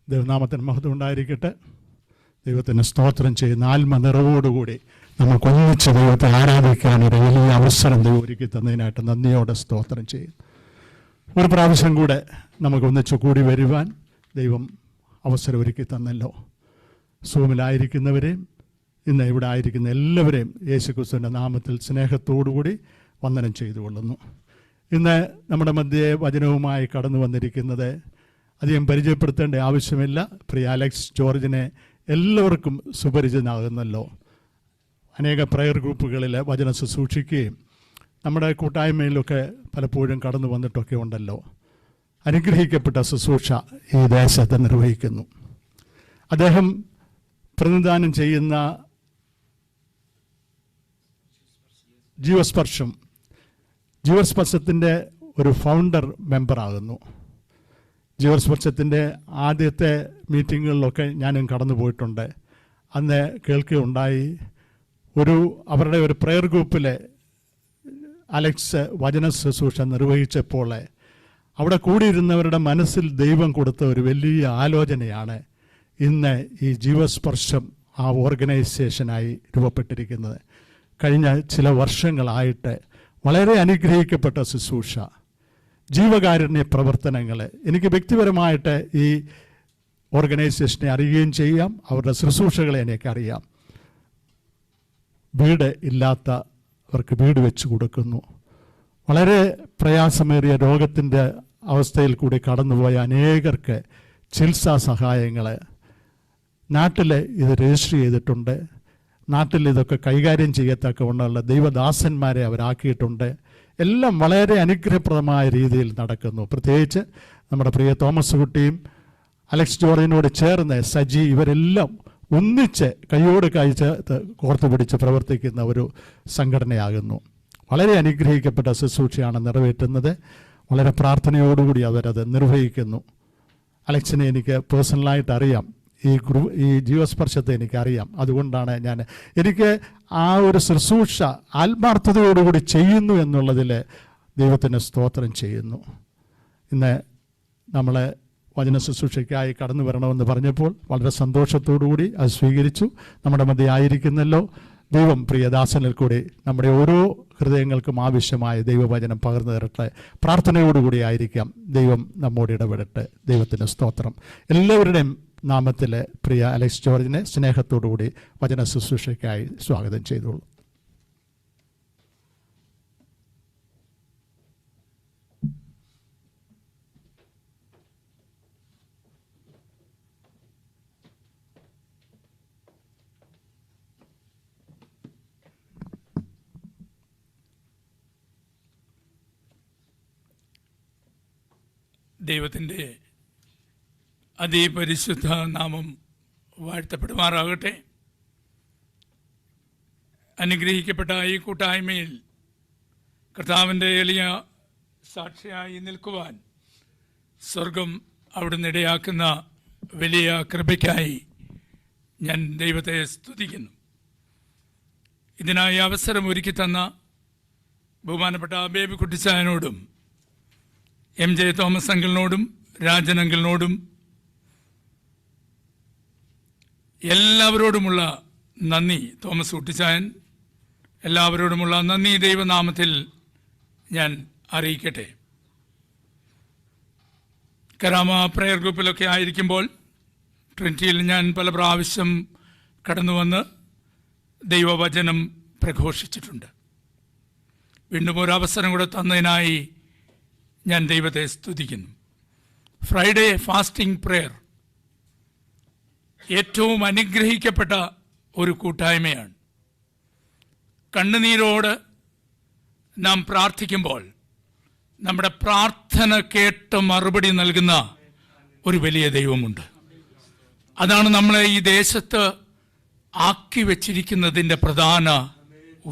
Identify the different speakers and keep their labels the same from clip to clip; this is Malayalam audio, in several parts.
Speaker 1: ദൈവനാമത്തിന് മഹത്വം ഉണ്ടായിരിക്കട്ടെ. ദൈവത്തിന് സ്തോത്രം ചെയ്യുന്ന ആത്മനിറവോടുകൂടി നമുക്ക് ഒന്നിച്ച് ദൈവത്തെ ആരാധിക്കാനൊരു വലിയ അവസരം ദൈവം ഒരുക്കി തന്നതിനായിട്ട് നന്ദിയോടെ സ്തോത്രം ചെയ്യും. ഒരു പ്രാവശ്യം കൂടെ നമുക്ക് ഒന്നിച്ച് കൂടി വരുവാൻ ദൈവം അവസരം ഒരുക്കി തന്നല്ലോ. സൂമിലായിരിക്കുന്നവരെയും ഇന്ന് ഇവിടെ ആയിരിക്കുന്ന എല്ലാവരെയും യേശുക്രിസ്തുവിൻ്റെ നാമത്തിൽ സ്നേഹത്തോടുകൂടി വന്ദനം ചെയ്തുകൊള്ളുന്നു. ഇന്ന് നമ്മുടെ മധ്യേ വചനവുമായി കടന്നു വന്നിരിക്കുന്നത് അധികം പരിചയപ്പെടുത്തേണ്ട ആവശ്യമില്ല. പ്രിയ അലക്സ് ജോർജിനെ എല്ലാവർക്കും സുപരിചിതനാകുന്നല്ലോ. അനേക പ്രയർ ഗ്രൂപ്പുകളിൽ വചനം ശുശ്രൂഷിക്കുകയും നമ്മുടെ കൂട്ടായ്മയിലൊക്കെ പലപ്പോഴും കടന്നു വന്നിട്ടൊക്കെ ഉണ്ടല്ലോ. അനുഗ്രഹിക്കപ്പെട്ട ശുശ്രൂഷ ഈ ദേശത്ത് നിർവഹിക്കുന്നു. അദ്ദേഹം പ്രതിനിധാനം ചെയ്യുന്ന ജീവസ്പർശത്തിൻ്റെ ഒരു ഫൗണ്ടർ മെമ്പറാകുന്നു. ജീവസ്പർശത്തിൻ്റെ ആദ്യത്തെ മീറ്റിങ്ങുകളിലൊക്കെ ഞാനും കടന്നു പോയിട്ടുണ്ട്. അന്ന് കേൾക്കുകയുണ്ടായി, അവരുടെ ഒരു പ്രയർ ഗ്രൂപ്പിൽ അലക്സ് വചന ശുശ്രൂഷ നിർവഹിച്ചപ്പോൾ അവിടെ കൂടിയിരുന്നവരുടെ മനസ്സിൽ ദൈവം കൊടുത്ത ഒരു വലിയ ആലോചനയാണ് ഇന്ന് ഈ ജീവസ്പർശം ആ ഓർഗനൈസേഷനായി രൂപപ്പെട്ടിരിക്കുന്നത്. കഴിഞ്ഞ ചില വർഷങ്ങളായിട്ട് വളരെ അനുഗ്രഹിക്കപ്പെട്ട ശുശ്രൂഷ, ജീവകാരുണ്യ പ്രവർത്തനങ്ങൾ എനിക്ക് വ്യക്തിപരമായിട്ട് ഈ ഓർഗനൈസേഷനെ അറിയുകയും ചെയ്യാം. അവരുടെ ശുശ്രൂഷകളെ എനിക്കറിയാം. വീട് ഇല്ലാത്തവർക്ക് വീട് വെച്ച് കൊടുക്കുന്നു. വളരെ പ്രയാസമേറിയ രോഗത്തിൻ്റെ അവസ്ഥയിൽ കൂടി കടന്നുപോയ അനേകർക്ക് ചികിത്സാ സഹായങ്ങൾ നാട്ടിൽ ഇത് രജിസ്റ്റർ ചെയ്തിട്ടുണ്ട്. നാട്ടിൽ ഇതൊക്കെ കൈകാര്യം ചെയ്യത്തക്കവണ്ണമുള്ള ദൈവദാസന്മാരെ അവരാക്കിയിട്ടുണ്ട്. എല്ലാം വളരെ അനുഗ്രഹപ്രദമായ രീതിയിൽ നടക്കുന്നു. പ്രത്യേകിച്ച് നമ്മുടെ പ്രിയ തോമസ് കുട്ടിയും അലക്സ് ജോർജിനോട് ചേർന്ന് സജി, ഇവരെല്ലാം ഒന്നിച്ച് കൈയോട് കൈ ചേർത്ത് കോർത്തു പിടിച്ച് പ്രവർത്തിക്കുന്ന ഒരു സംഘടനയാകുന്നു. വളരെ അനുഗ്രഹിക്കപ്പെട്ട ശുശ്രൂഷയാണ് നിറവേറ്റുന്നത്. വളരെ പ്രാർത്ഥനയോടുകൂടി അവരത് നിർവഹിക്കുന്നു. അലക്സിനെ എനിക്ക് പേഴ്സണലായിട്ട് അറിയാം. ഈ ജീവസ്പർശത്തെ എനിക്കറിയാം. അതുകൊണ്ടാണ് എനിക്ക് ആ ഒരു ശുശ്രൂഷ ആത്മാർത്ഥതയോടുകൂടി ചെയ്യുന്നു എന്നുള്ളതിൽ ദൈവത്തിന് സ്തോത്രം ചെയ്യുന്നു. ഇന്ന് നമ്മളെ വചന ശുശ്രൂഷയ്ക്കായി കടന്നു വരണമെന്ന് പറഞ്ഞപ്പോൾ വളരെ സന്തോഷത്തോടുകൂടി അത് സ്വീകരിച്ചു. നമ്മുടെ മധ്യേ ആയിരിക്കുന്നല്ലോ. ദൈവം പ്രിയദാസനിൽ കൂടി നമ്മുടെ ഓരോ ഹൃദയങ്ങൾക്കും ആവശ്യമായ ദൈവവചനം പകർന്നു തരട്ടെ. പ്രാർത്ഥനയോടുകൂടി ആയിരിക്കാം. ദൈവം നമ്മോട് ഇടപെടട്ടെ. ദൈവത്തിന് സ്തോത്രം. എല്ലാവരുടെയും നാമത്തിൽ പ്രിയ അലക്സ് ജോർജിനെ സ്നേഹത്തോടുകൂടി വചന ശുശ്രൂഷയ്ക്കായി സ്വാഗതം ചെയ്തോളൂ.
Speaker 2: ദൈവത്തിൻ്റെ അതിപരിശുദ്ധ നാമം വാഴ്ത്തപ്പെടുമാറാകട്ടെ. അനുഗ്രഹിക്കപ്പെട്ട ഈ കൂട്ടായ്മയിൽ കർത്താവിൻ്റെ എളിയ സാക്ഷിയായി നിൽക്കുവാൻ സ്വർഗം അവിടുന്ന് ഇടയാക്കുന്ന വലിയ കൃപയ്ക്കായി ഞാൻ ദൈവത്തെ സ്തുതിക്കുന്നു. ഇതിനായി അവസരം ഒരുക്കി തന്ന ബഹുമാനപ്പെട്ട ബേബി കുട്ടിച്ചായനോടും MJ തോമസ് അങ്കിളിനോടും രാജൻ അങ്കിളിനോടും എല്ലാവരോടുമുള്ള നന്ദി, തോമസ് കുട്ടിച്ചായൻ, എല്ലാവരോടുമുള്ള നന്ദി ദൈവനാമത്തിൽ ഞാൻ അറിയിക്കട്ടെ. കരാമ പ്രയർ ഗ്രൂപ്പിലൊക്കെ ആയിരിക്കുമ്പോൾ ട്രിനിറ്റിയിൽ ഞാൻ പല പ്രാവശ്യം കടന്നു വന്ന് ദൈവവചനം പ്രഘോഷിച്ചിട്ടുണ്ട്. വീണ്ടും ഒരു അവസരം കൂടെ തന്നതിനായി ഞാൻ ദൈവത്തെ സ്തുതിക്കുന്നു. ഫ്രൈഡേ ഫാസ്റ്റിംഗ് പ്രെയർ ഏറ്റവും അനുഗ്രഹിക്കപ്പെട്ട ഒരു കൂട്ടായ്മയാണ്. കണ്ണുനീരോട് നാം പ്രാർത്ഥിക്കുമ്പോൾ നമ്മുടെ പ്രാർത്ഥന കേട്ട് മറുപടി നൽകുന്ന ഒരു വലിയ ദൈവമുണ്ട്. അതാണ് നമ്മളെ ഈ ദേശത്ത് ആക്കി വച്ചിരിക്കുന്നതിൻ്റെ പ്രധാന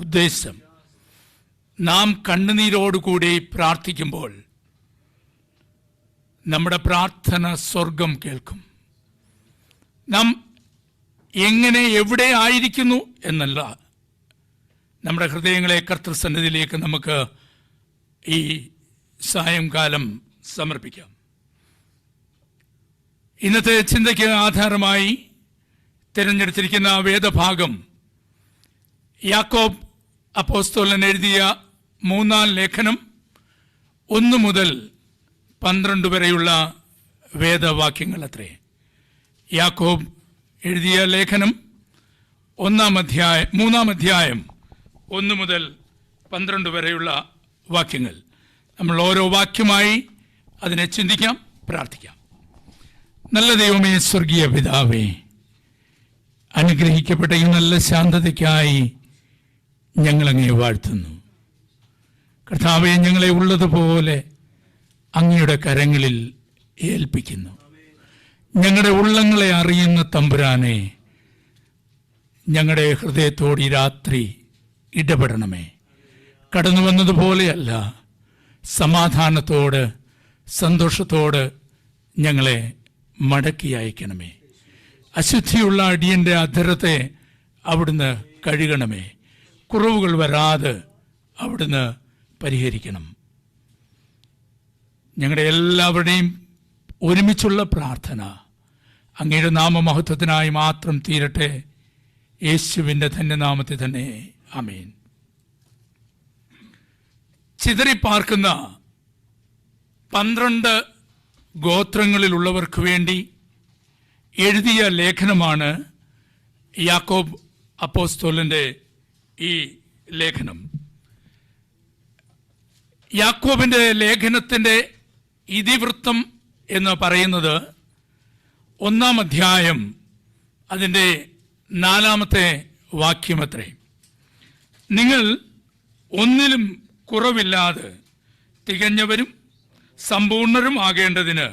Speaker 2: ഉദ്ദേശം. നാം കണ്ണുനീരോടുകൂടി പ്രാർത്ഥിക്കുമ്പോൾ നമ്മുടെ പ്രാർത്ഥന സ്വർഗം കേൾക്കും. നാം എങ്ങനെ എവിടെ ആയിരിക്കുന്നു എന്നല്ല, നമ്മുടെ ഹൃദയങ്ങളെ കർത്തൃസന്നിധിയിലേക്ക് നമുക്ക് ഈ സായംകാലം സമർപ്പിക്കാം. ഇന്നത്തെ ചിന്തയ്ക്ക് ആധാരമായി തിരഞ്ഞെടുത്തിരിക്കുന്ന വേദഭാഗം യാക്കോബ് അപ്പോസ്തലൻ എഴുതിയ 3-ാം ലേഖനം 1 മുതൽ 12 വരെയുള്ള വേദവാക്യങ്ങൾ അത്രേ. യാക്കോബ് എഴുതിയ ലേഖനം 3-ാം അധ്യായം 1 മുതൽ 12 വരെയുള്ള വാക്യങ്ങൾ. നമ്മൾ ഓരോ വാക്യമായി അതിനെ ചിന്തിക്കാം, പ്രാർത്ഥിക്കാം. നല്ല ദൈവമേ, സ്വർഗീയ പിതാവേ, അനുഗ്രഹിക്കപ്പെട്ട ഈ നല്ല ശാന്തതയ്ക്കായി ഞങ്ങളങ്ങേ വാഴ്ത്തുന്നു. കർത്താവെ, ഞങ്ങളെ ഉള്ളതുപോലെ അങ്ങയുടെ കരങ്ങളിൽ ഏൽപ്പിക്കുന്നു. ഞങ്ങളുടെ ഉള്ളങ്ങളെ അറിയുന്ന തമ്പുരാനെ, ഞങ്ങളുടെ ഹൃദയത്തോട് ഈ രാത്രി ഇടപെടണമേ. കടന്നു വന്നതുപോലെയല്ല, സമാധാനത്തോട് സന്തോഷത്തോട് ഞങ്ങളെ മടക്കി അയക്കണമേ. അശുദ്ധിയുള്ള അടിയൻ്റെ അധരത്തെ അവിടുന്ന് കഴുകണമേ. കുറവുകൾ വരാതെ അവിടുന്ന് പരിഹരിക്കണം. ഞങ്ങളുടെ എല്ലാവരുടെയും ഒരുമിച്ചുള്ള പ്രാർത്ഥന അങ്ങയുടെ നാമമഹത്വത്തിനായി മാത്രം തീരട്ടെ. യേശുവിൻ്റെ ധന്യനാമത്തിൽ തന്നെ ആമേൻ. ചിതറിപ്പാർക്കുന്ന 12 ഗോത്രങ്ങളിലുള്ളവർക്ക് വേണ്ടി എഴുതിയ ലേഖനമാണ് യാക്കോബ് അപ്പോസ്തലൻ്റെ ഈ ലേഖനം. യാക്കോബിൻ്റെ ലേഖനത്തിൻ്റെ ഇതിവൃത്തം എന്ന് പറയുന്നത് 1-ാം അധ്യായം അതിൻ്റെ 4-ാമത്തെ വാക്യമത്രേ. നിങ്ങൾ ഒന്നിലും കുറവില്ലാതെ തികഞ്ഞവരും സമ്പൂർണരും ആകേണ്ടതിന്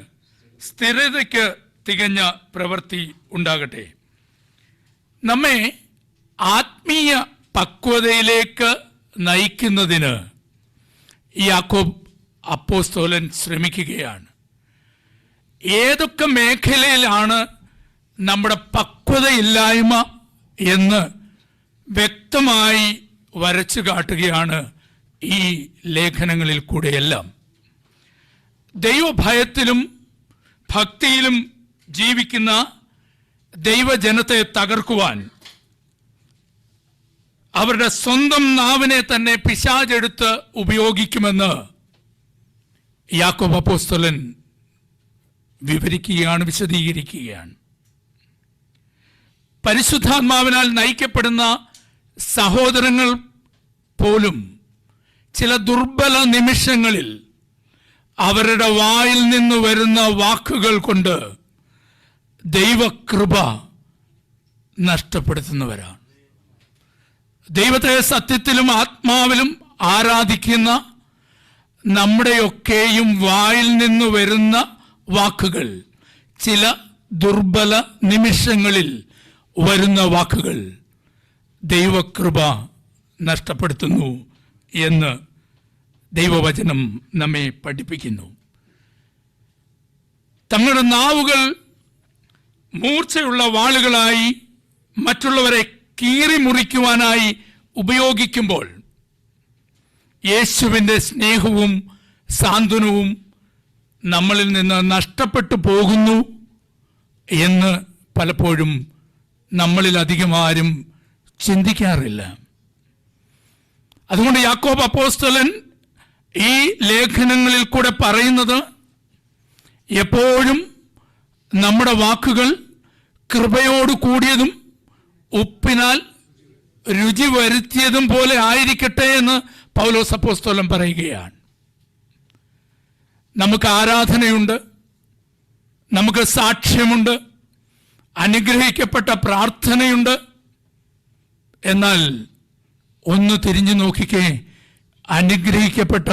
Speaker 2: സ്ഥിരതയ്ക്ക് തികഞ്ഞ പ്രവൃത്തി ഉണ്ടാകട്ടെ. നമ്മെ ആത്മീയ പക്വതയിലേക്ക് നയിക്കുന്നതിന് യാക്കോബ് അപ്പോസ്തലൻ ശ്രമിക്കുകയാണ്. ഏതൊക്കെ മേഖലയിലാണ് നമ്മുടെ പക്വതയില്ലായ്മ എന്ന് വ്യക്തമായി വരച്ചു കാട്ടുകയാണ് ഈ ലേഖനങ്ങളിൽ കൂടെയെല്ലാം. ദൈവഭയത്തിലും ഭക്തിയിലും ജീവിക്കുന്ന ദൈവജനത്തെ തകർക്കുവാൻ അവരുടെ സ്വന്തം നാവിനെ തന്നെ പിശാചെടുത്ത് ഉപയോഗിക്കുമെന്ന് യാക്കോബ് അപ്പോസ്തലൻ വിവരിക്കുകയാണ്, വിശദീകരിക്കുകയാണ്. പരിശുദ്ധാത്മാവിനാൽ നയിക്കപ്പെടുന്ന സഹോദരങ്ങൾ പോലും ചില ദുർബല നിമിഷങ്ങളിൽ അവരുടെ വായിൽ നിന്ന് വരുന്ന വാക്കുകൾ കൊണ്ട് ദൈവകൃപ നഷ്ടപ്പെടുത്തുന്നവരാണ്. ദൈവത്തെ സത്യത്തിലും ആത്മാവിലും ആരാധിക്കുന്ന നമ്മുടെയൊക്കെയും വായിൽ നിന്ന് വരുന്ന വാക്കുകൾ ചില ദുർബല നിമിഷങ്ങളിൽ വരുന്ന വാക്കുകൾ ദൈവകൃപ നഷ്ടപ്പെടുത്തുന്നു എന്ന് ദൈവവചനം നമ്മെ പഠിപ്പിക്കുന്നു. തങ്ങളുടെ നാവുകൾ മൂർച്ചയുള്ള വാളുകളായി മറ്റുള്ളവരെ കീറി മുറിക്കുവാനായി ഉപയോഗിക്കുമ്പോൾ യേശുവിൻ്റെ സ്നേഹവും സാന്ത്വനവും നമ്മളിൽ നിന്ന് നഷ്ടപ്പെട്ടു പോകുന്നു എന്ന് പലപ്പോഴും നമ്മളിൽ അധികം ആരും ചിന്തിക്കാറില്ല. അതുകൊണ്ട് യാക്കോബ് അപ്പോസ്തലൻ ഈ ലേഖനങ്ങളിൽ കൂടെ പറയുന്നത് എപ്പോഴും നമ്മുടെ വാക്കുകൾ കൃപയോട് കൂടിയതും ഉപ്പിനാൽ രുചി വരുത്തിയതും പോലെ ആയിരിക്കട്ടെ എന്ന് പൗലോസ് അപ്പോസ്തലൻ പറയുകയാണ്. നമുക്ക് ആരാധനയുണ്ട്, നമുക്ക് സാക്ഷ്യമുണ്ട്, അനുഗ്രഹിക്കപ്പെട്ട പ്രാർത്ഥനയുണ്ട്. എന്നാൽ ഒന്ന് തിരിഞ്ഞു നോക്കിക്കേ, അനുഗ്രഹിക്കപ്പെട്ട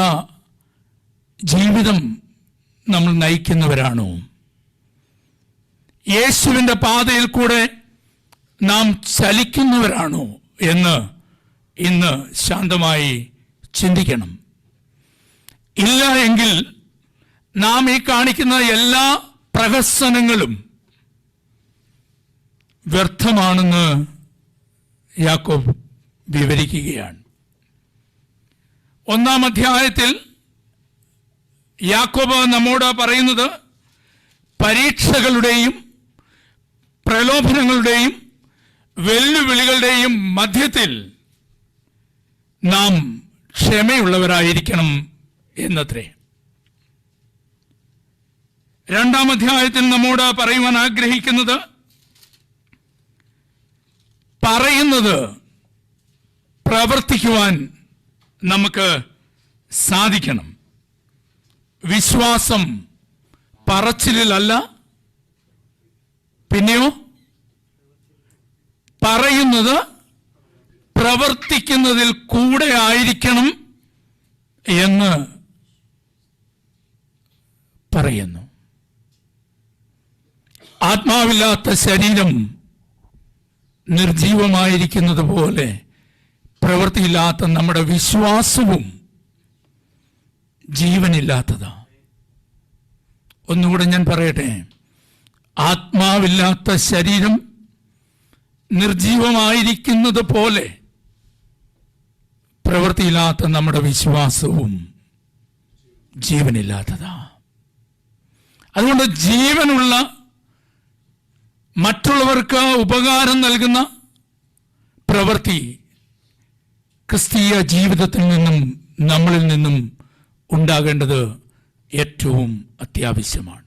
Speaker 2: ജീവിതം നമ്മൾ നയിക്കുന്നവരാണോ? യേശുവിൻ്റെ പാതയിൽ കൂടെ നാം ചലിക്കുന്നവരാണോ എന്ന് ഇന്ന് ശാന്തമായി ചിന്തിക്കണം. ഇല്ല എങ്കിൽ നാം ഈ കാണിക്കുന്ന എല്ലാ പ്രഹസനങ്ങളും വ്യർത്ഥമാണെന്ന് യാക്കോബ് വിവരിക്കുകയാണ്. 1-ാം അധ്യായത്തിൽ യാക്കോബ് നമ്മോട് പറയുന്നത് പരീക്ഷകളുടെയും പ്രലോഭനങ്ങളുടെയും വെല്ലുവിളികളുടെയും മധ്യത്തിൽ നാം ക്ഷമയുള്ളവരായിരിക്കണം എന്നത്രേ. 2-ാം അധ്യായത്തിൽ നമ്മോട് പറയുവാൻ ആഗ്രഹിക്കുന്നത്, പറയുന്നത് പ്രവർത്തിക്കുവാൻ നമുക്ക് സാധിക്കണം. വിശ്വാസം പറച്ചിലല്ല, പിന്നെയോ പറയുന്നത് പ്രവർത്തിക്കുന്നതിൽ കൂടെ ആയിരിക്കണം എന്ന് പറയുന്നു. ആത്മാവില്ലാത്ത ശരീരം നിർജീവമായിരിക്കുന്നത് പോലെ പ്രവൃത്തിയില്ലാത്ത നമ്മുടെ വിശ്വാസവും ജീവനില്ലാത്തതാ. ഒന്നുകൂടെ ഞാൻ പറയട്ടെ, ആത്മാവില്ലാത്ത ശരീരം നിർജീവമായിരിക്കുന്നത് പോലെ പ്രവൃത്തിയില്ലാത്ത നമ്മുടെ വിശ്വാസവും ജീവനില്ലാത്തതാ. അതുകൊണ്ട് ജീവനുള്ള, മറ്റുള്ളവർക്ക് ഉപകാരം നൽകുന്ന പ്രവൃത്തി ക്രിസ്തീയ ജീവിതത്തിൽ നിന്നും നമ്മളിൽ നിന്നും ഉണ്ടാകേണ്ടത് ഏറ്റവും അത്യാവശ്യമാണ്.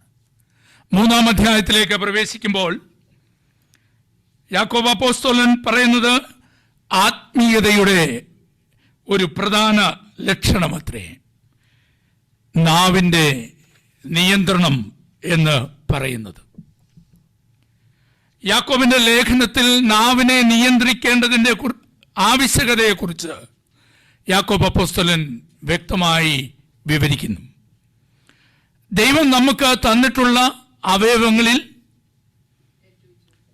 Speaker 2: 3-ാം അധ്യായത്തിലേക്ക് പ്രവേശിക്കുമ്പോൾ യാക്കോബ് അപ്പോസ്തലൻ പറയുന്നത് ആത്മീയതയുടെ ഒരു പ്രധാന ലക്ഷണമത്രേ നാവിൻ്റെ നിയന്ത്രണം എന്ന് പറയുന്നത്. യാക്കോബിന്റെ ലേഖനത്തിൽ നാവിനെ നിയന്ത്രിക്കേണ്ടതിൻ്റെ ആവശ്യകതയെക്കുറിച്ച് യാക്കോബ് അപ്പോസ്തലൻ വ്യക്തമായി വിവരിക്കുന്നു. ദൈവം നമുക്ക് തന്നിട്ടുള്ള അവയവങ്ങളിൽ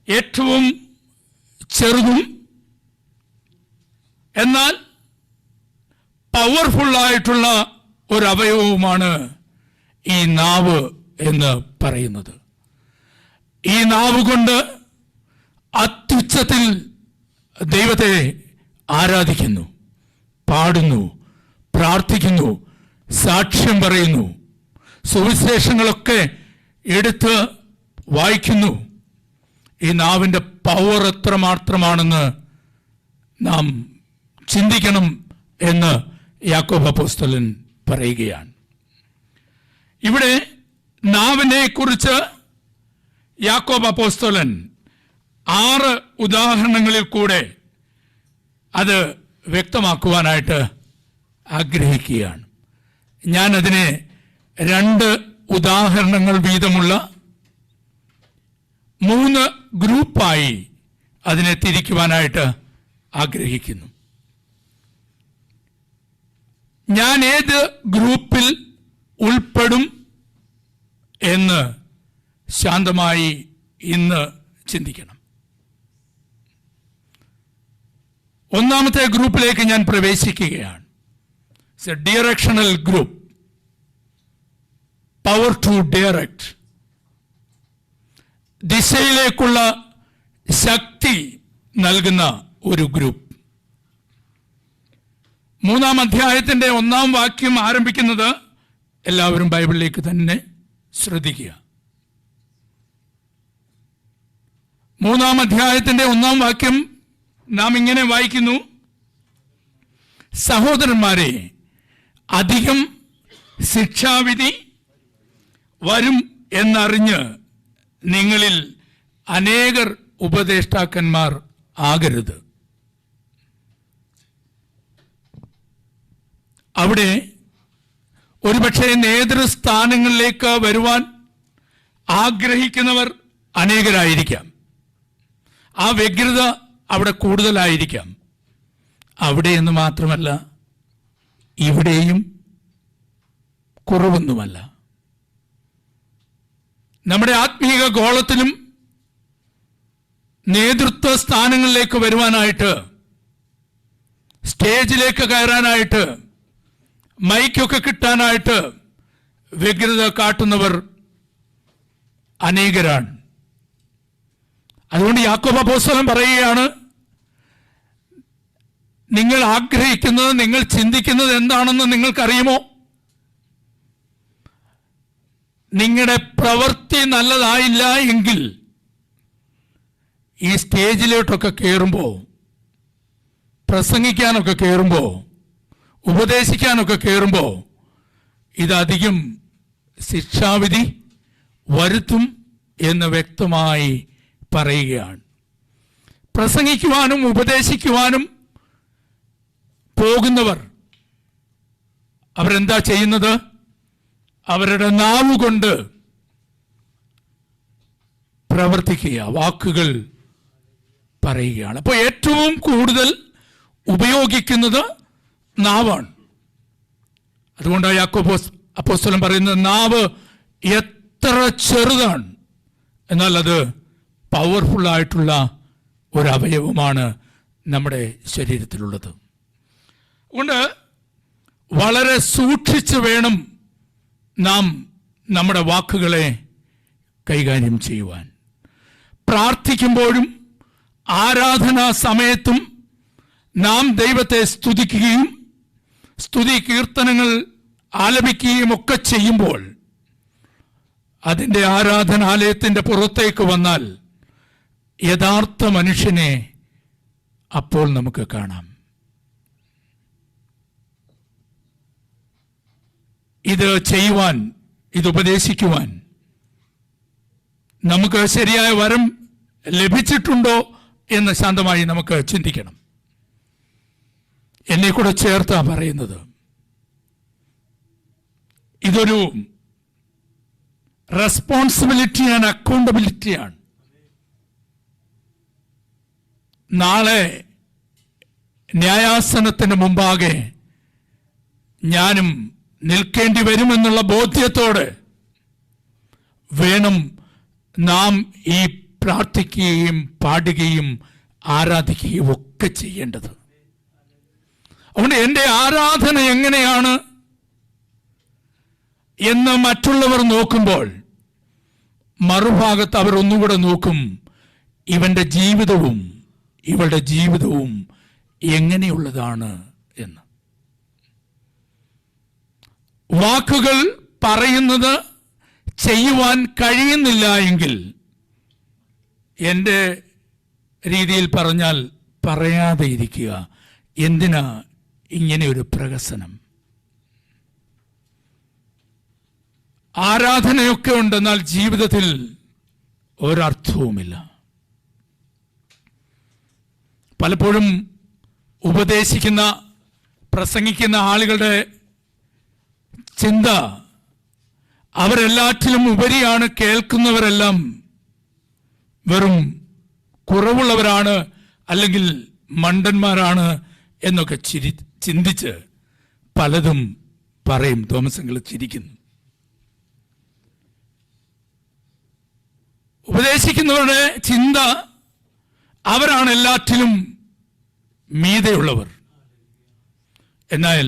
Speaker 2: ഏറ്റവും ചെറുതും എന്നാൽ പവർഫുള്ളായിട്ടുള്ള ഒരു അവയവവുമാണ് ഈ നാവ് എന്ന് പറയുന്നത്. ഈ നാവ് കൊണ്ട് അത്യുച്ചത്തിൽ ദൈവത്തെ ആരാധിക്കുന്നു, പാടുന്നു, പ്രാർത്ഥിക്കുന്നു, സാക്ഷ്യം പറയുന്നു, സുവിശേഷങ്ങളൊക്കെ എടുത്ത് വായിക്കുന്നു. ഈ നാവിൻ്റെ പവർ എത്രമാത്രമാണെന്ന് നാം ചിന്തിക്കണം എന്ന് യാക്കോബ് അപ്പോസ്തലൻ പറയുകയാണ്. ഇവിടെ നാവിനെ കുറിച്ച് യാക്കോബ് അപ്പോസ്തലൻ 6 ഉദാഹരണങ്ങളിൽ കൂടെ അത് വ്യക്തമാക്കുവാനായിട്ട് ആഗ്രഹിക്കുകയാണ്. ഞാൻ അതിനെ 2 ഉദാഹരണങ്ങൾ വീതമുള്ള 3 ഗ്രൂപ്പായി അതിനെ തിരിക്കുവാനായിട്ട് ആഗ്രഹിക്കുന്നു. ഞാൻ ഏത് ഗ്രൂപ്പിൽ ഉൾപ്പെടും എന്ന് ശാന്തമായി ഇന്ന് ചിന്തിക്കണം. 1-ാമത്തെ ഗ്രൂപ്പിലേക്ക് ഞാൻ പ്രവേശിക്കുകയാണ്. It's a directional group, power to direct, ദിശയിലേക്കുള്ള ശക്തി നൽകുന്ന ഒരു ഗ്രൂപ്പ്. 3-ാം അധ്യായത്തിന്റെ 1-ാം വാക്യം ആരംഭിക്കുന്നത്, എല്ലാവരും ബൈബിളിലേക്ക് തന്നെ ശ്രദ്ധിക്കുക. 3-ാം അധ്യായത്തിന്റെ 1-ാം വാക്യം നാം ഇങ്ങനെ വായിക്കുന്നു: സഹോദരന്മാരെ, അധികം ശിക്ഷാവിധി വരും എന്നറിഞ്ഞ് നിങ്ങളിൽ അനേകർ ഉപദേഷ്ടാക്കന്മാർ ആകരുത്. അവിടെ ഒരുപക്ഷെ നേതൃസ്ഥാനങ്ങളിലേക്ക് വരുവാൻ ആഗ്രഹിക്കുന്നവർ അനേകരായിരിക്കാം. ആ വ്യഗ്രത അവിടെ കൂടുതലായിരിക്കാം. അവിടെ എന്ന് മാത്രമല്ല, ഇവിടെയും കുറവൊന്നുമല്ല. നമ്മുടെ ആത്മീയ ഗോളത്തിലും നേതൃത്വ സ്ഥാനങ്ങളിലേക്ക് വരുവാനായിട്ട്, സ്റ്റേജിലേക്ക് കയറാനായിട്ട്, മൈക്കൊക്കെ കിട്ടാനായിട്ട് വ്യഗ്രത കാട്ടുന്നവർ അനേകരാണ്. അതുകൊണ്ട് യാക്കോബ് അപ്പോസ്തലൻ പറയുകയാണ്, നിങ്ങൾ ആഗ്രഹിക്കുന്നത്, നിങ്ങൾ ചിന്തിക്കുന്നത് എന്താണെന്ന് നിങ്ങൾക്കറിയുമോ? നിങ്ങളുടെ പ്രവൃത്തി നല്ലതായില്ല എങ്കിൽ ഈ സ്റ്റേജിലോട്ടൊക്കെ കയറുമ്പോൾ, പ്രസംഗിക്കാനൊക്കെ കയറുമ്പോൾ, ഉപദേശിക്കാനൊക്കെ കയറുമ്പോൾ ഇതധികം ശിക്ഷാവിധി വരുത്തും എന്ന് വ്യക്തമായി പറയുകയാണ്. പ്രസംഗിക്കുവാനും ഉപദേശിക്കുവാനും പോകുന്നവർ അവരെന്താ ചെയ്യുന്നത്? അവരുടെ നാവുകൊണ്ട് പ്രവർത്തിക്കുക, വാക്കുകൾ പറയുകയാണ്. അപ്പോൾ ഏറ്റവും കൂടുതൽ ഉപയോഗിക്കുന്നത് നാവാണ്. അതുകൊണ്ടാണ് യാക്കോബ് അപ്പോസ്തലൻ പറയുന്നത്, നാവ് എത്ര ചെറുതാണ്, എന്നാൽ അത് പവർഫുള്ളായിട്ടുള്ള ഒരു അവയവമാണ് നമ്മുടെ ശരീരത്തിലുള്ളത്. അതുകൊണ്ട് വളരെ സൂക്ഷിച്ച് വേണം നാം നമ്മുടെ വാക്കുകളെ കൈകാര്യം ചെയ്യുവാൻ. പ്രാർത്ഥിക്കുമ്പോഴും ആരാധനാ സമയത്തും നാം ദൈവത്തെ സ്തുതിക്കുകയും സ്തുതി കീർത്തനങ്ങൾ ആലപിക്കുകയും ഒക്കെ ചെയ്യുമ്പോൾ അതിൻ്റെ ആരാധനാലയത്തിൻ്റെ പുറത്തേക്ക് വന്നാൽ യഥാർത്ഥ മനുഷ്യനെ അപ്പോൾ നമുക്ക് കാണാം. ഇത് ചെയ്യുവാൻ, ഇത് ഉപദേശിക്കുവാൻ നമുക്ക് ശരിയായ വരം ലഭിച്ചിട്ടുണ്ടോ എന്ന് ശാന്തമായി നമുക്ക് ചിന്തിക്കണം. എന്നെ കൂടെ ചേർത്താ പറയുന്നത്. ഇതൊരു റെസ്പോൺസിബിലിറ്റി ആൻഡ് അക്കൗണ്ടബിലിറ്റിയാണ്. നാളെ ന്യായാസനത്തിന് മുമ്പാകെ ഞാനും നിൽക്കേണ്ടി വരുമെന്നുള്ള ബോധ്യത്തോടെ വേണം നാം ഈ പ്രാർത്ഥിക്കുകയും പാടുകയും ആരാധിക്കുകയും ഒക്കെ ചെയ്യേണ്ടത്. അതുകൊണ്ട് എൻ്റെ ആരാധന എങ്ങനെയാണ് എന്ന് മറ്റുള്ളവർ നോക്കുമ്പോൾ മറുഭാഗത്ത് അവർ ഒന്നുകൂടെ നോക്കും, ഇവന്റെ ജീവിതവും ഇവളുടെ ജീവിതവും എങ്ങനെയുള്ളതാണ് എന്ന്. വാക്കുകൾ പറയുന്നത് ചെയ്യുവാൻ കഴിയുന്നില്ല എങ്കിൽ, എൻ്റെ രീതിയിൽ പറഞ്ഞാൽ പറയാതെ ഇരിക്കുക. എന്തിനാ ഇങ്ങനെ ഒരു പ്രഹസനം? ആരാധനയൊക്കെ ഉണ്ടെന്നാൽ ജീവിതത്തിൽ ഒരർത്ഥവുമില്ല. പലപ്പോഴും ഉപദേശിക്കുന്ന, പ്രസംഗിക്കുന്ന ആളുകളുടെ ചിന്ത അവരെല്ലാറ്റിലും ഉപരിയാണ് കേൾക്കുന്നവരെല്ലാം വെറും കുറവുള്ളവരാണ്, അല്ലെങ്കിൽ മണ്ടന്മാരാണ് എന്നൊക്കെ ചിന്തിച്ച് പലതും പറയും. തോമസ് അങ്കിൾ ചിരിക്കുന്നു. ഉപദേശിക്കുന്നവരുടെ ചിന്ത അവരാണ് എല്ലാറ്റിലും മീതെയുള്ളവർ. എന്നാൽ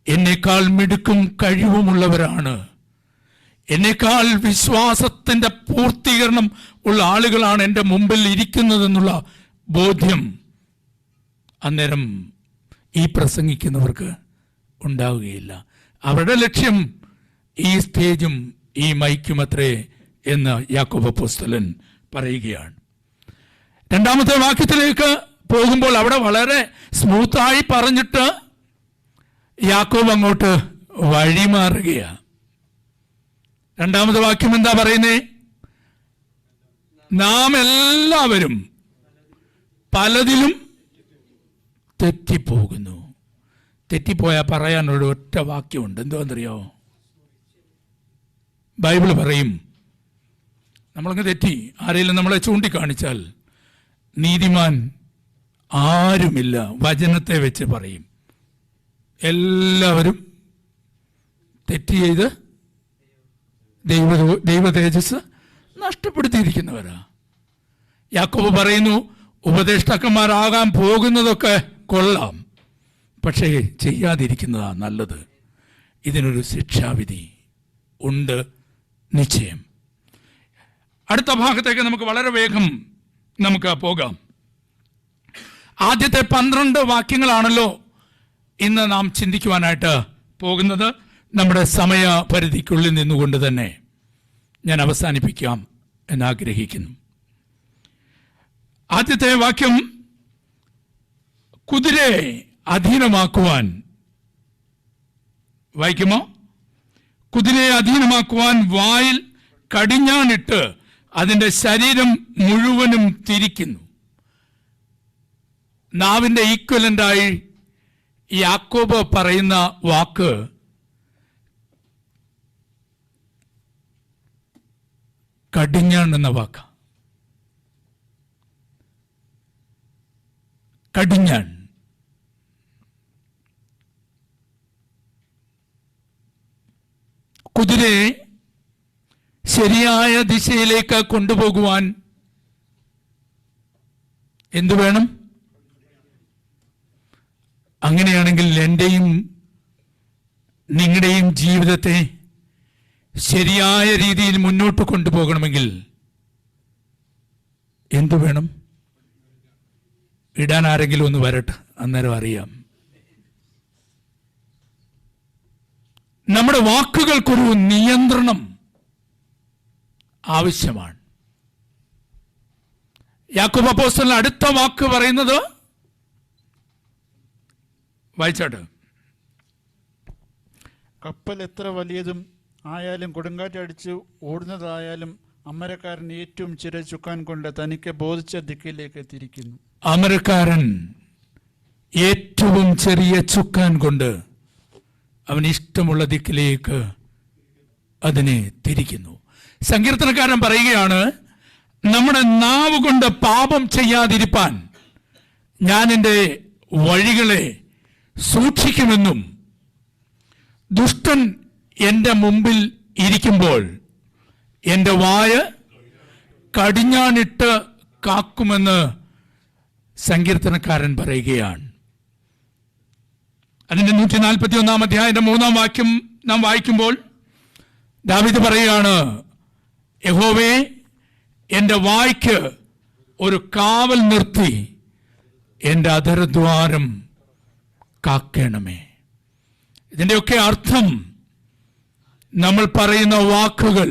Speaker 2: എന്നേക്കാൾ മിടുക്കും കഴിവുമുള്ളവരാണ്, എന്നേക്കാൾ വിശ്വാസത്തിൻ്റെ പൂർത്തീകരണം ഉള്ള ആളുകളാണ് എൻ്റെ മുമ്പിൽ ഇരിക്കുന്നതെന്നുള്ള ബോധ്യം അന്നേരം ഈ പ്രസംഗിക്കുന്നവർക്ക് ഉണ്ടാവുകയില്ല. അവരുടെ ലക്ഷ്യം ഈ സ്റ്റേജും ഈ മൈക്കുമത്രേ എന്ന് യാക്കോബ് അപ്പോസ്തലൻ പറയുകയാണ്. രണ്ടാമത്തെ വാക്യത്തിലേക്ക് പോകുമ്പോൾ അവിടെ വളരെ സ്മൂത്തായി പറഞ്ഞിട്ട് യാക്കോബ് അങ്ങോട്ട് വഴിമാറുകയാണ്. രണ്ടാമത്തെ വാക്യം എന്താ പറയുന്നേ? നാം എല്ലാവരും പലതിലും തെറ്റിപ്പോകുന്നു. തെറ്റിപ്പോയാൽ പറയാനൊരു ഒറ്റ വാക്യമുണ്ട്. എന്തുവാണെന്നറിയോ? ബൈബിൾ പറയും, നമ്മളങ്ങ് തെറ്റി ആരെങ്കിലും നമ്മളെ ചൂണ്ടിക്കാണിച്ചാൽ നീതിമാൻ ആരുമില്ല. വചനത്തെ വെച്ച് പറയും, എല്ലാവരും തെറ്റ് ചെയ്ത് ദൈവ തേജസ് നഷ്ടപ്പെടുത്തിയിരിക്കുന്നവരാ. യാക്കോബ് പറയുന്നു, ഉപദേഷ്ടാക്കന്മാരാകാൻ പോകുന്നതൊക്കെ കൊള്ളാം, പക്ഷേ ചെയ്യാതിരിക്കുന്നതാ നല്ലത്. ഇതിനൊരു ശിക്ഷാവിധി ഉണ്ട് നിശ്ചയം. അടുത്ത ഭാഗത്തേക്ക് നമുക്ക് വളരെ വേഗം നമുക്ക് പോകാം. ആദ്യത്തെ 12 വാക്യങ്ങളാണല്ലോ ഇന്ന് നാം ചിന്തിക്കുവാനായിട്ട് പോകുന്നത്. നമ്മുടെ സമയപരിധിക്കുള്ളിൽ നിന്നുകൊണ്ട് തന്നെ ഞാൻ അവസാനിപ്പിക്കാം എന്നാഗ്രഹിക്കുന്നു. ആദ്യത്തെ വാക്യം, കുതിരയെ അധീനമാക്കുവാൻ, വായിക്കുമോ? കുതിരയെ അധീനമാക്കുവാൻ വായിൽ കടിഞ്ഞാണിട്ട് അതിൻ്റെ ശരീരം മുഴുവനും തിരിക്കുന്നു. നാവിൻ്റെ ഈക്വലൻ്റായി യാക്കോബ് പറയുന്ന വാക്ക് കടിഞ്ഞാൺ എന്ന വാക്ക. കടിഞ്ഞാൺ. കുതിരയെ ശരിയായ ദിശയിലേക്ക് കൊണ്ടുപോകുവാൻ എന്തു വേണം? അങ്ങനെയാണെങ്കിൽ എൻ്റെയും നിങ്ങളുടെയും ജീവിതത്തെ ശരിയായ രീതിയിൽ മുന്നോട്ട് കൊണ്ടുപോകണമെങ്കിൽ എന്തു വേണം? ഇടാൻ ആരെങ്കിലും ഒന്ന് വരട്ടെ, അന്നേരം അറിയാം. നമ്മുടെ വാക്കുകൾക്കൊരു നിയന്ത്രണം ആവശ്യമാണ്. യാക്കോബ് അപ്പോസ്തലൻ അടുത്ത വാക്ക് പറയുന്നത് വായിച്ചാട്ട്.
Speaker 3: കപ്പൽ എത്ര വലിയതും ആയാലും കൊടുങ്കാറ്റടിച്ച് ഓടുന്നതായാലും അമരക്കാരൻ ഏറ്റവും ചെറിയ ചുക്കാൻ കൊണ്ട് തനിക്ക് ബോധിച്ച ദിക്കിലേക്ക് തിരിക്കുന്നു.
Speaker 2: അമരക്കാരൻ ഏറ്റവും ചെറിയ ചുക്കാൻ കൊണ്ട് അവൻ ഇഷ്ടമുള്ള ദിക്കിലേക്ക് അതിനെ തിരിക്കുന്നു. സങ്കീർത്തനക്കാരൻ പറയുകയാണ്, നമ്മുടെ നാവ് കൊണ്ട് പാപം ചെയ്യാതിരിപ്പാൻ ഞാൻ എൻ്റെ വഴികളെ സൂക്ഷിക്കുമെന്നും ദുഷ്ടൻ എൻ്റെ മുമ്പിൽ ഇരിക്കുമ്പോൾ എൻ്റെ വായ കടിഞ്ഞാണിട്ട് കാക്കുമെന്ന് സങ്കീർത്തനക്കാരൻ പറയുകയാണ്. അതിൻ്റെ 141 അധ്യായത്തിന്റെ 3 വാക്യം നാം വായിക്കുമ്പോൾ ദാവീദ് പറയുകയാണ്, യഹോവേ എൻ്റെ വായ്ക്ക് ഒരു കാവൽ നിർത്തി എൻ്റെ അധരദ്വാരം കാക്കണമേ. ഇതിൻ്റെയൊക്കെ അർത്ഥം നമ്മൾ പറയുന്ന വാക്കുകൾ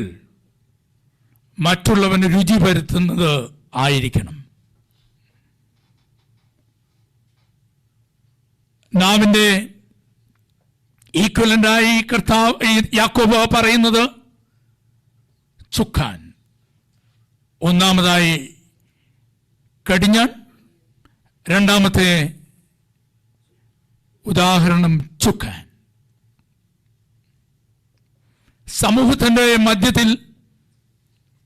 Speaker 2: മറ്റുള്ളവന് രുചി വരുത്തുന്നത് ആയിരിക്കണം. നാവിൻ്റെ ഈക്വലൻ്റായി യാക്കോബ് പറയുന്നത് ചുക്കാൻ. ഒന്നാമതായി കടിഞ്ഞാൺ, രണ്ടാമത്തെ ഉദാഹരണം ചുക്കാൻ. സമൂഹത്തിൻ്റെ മധ്യത്തിൽ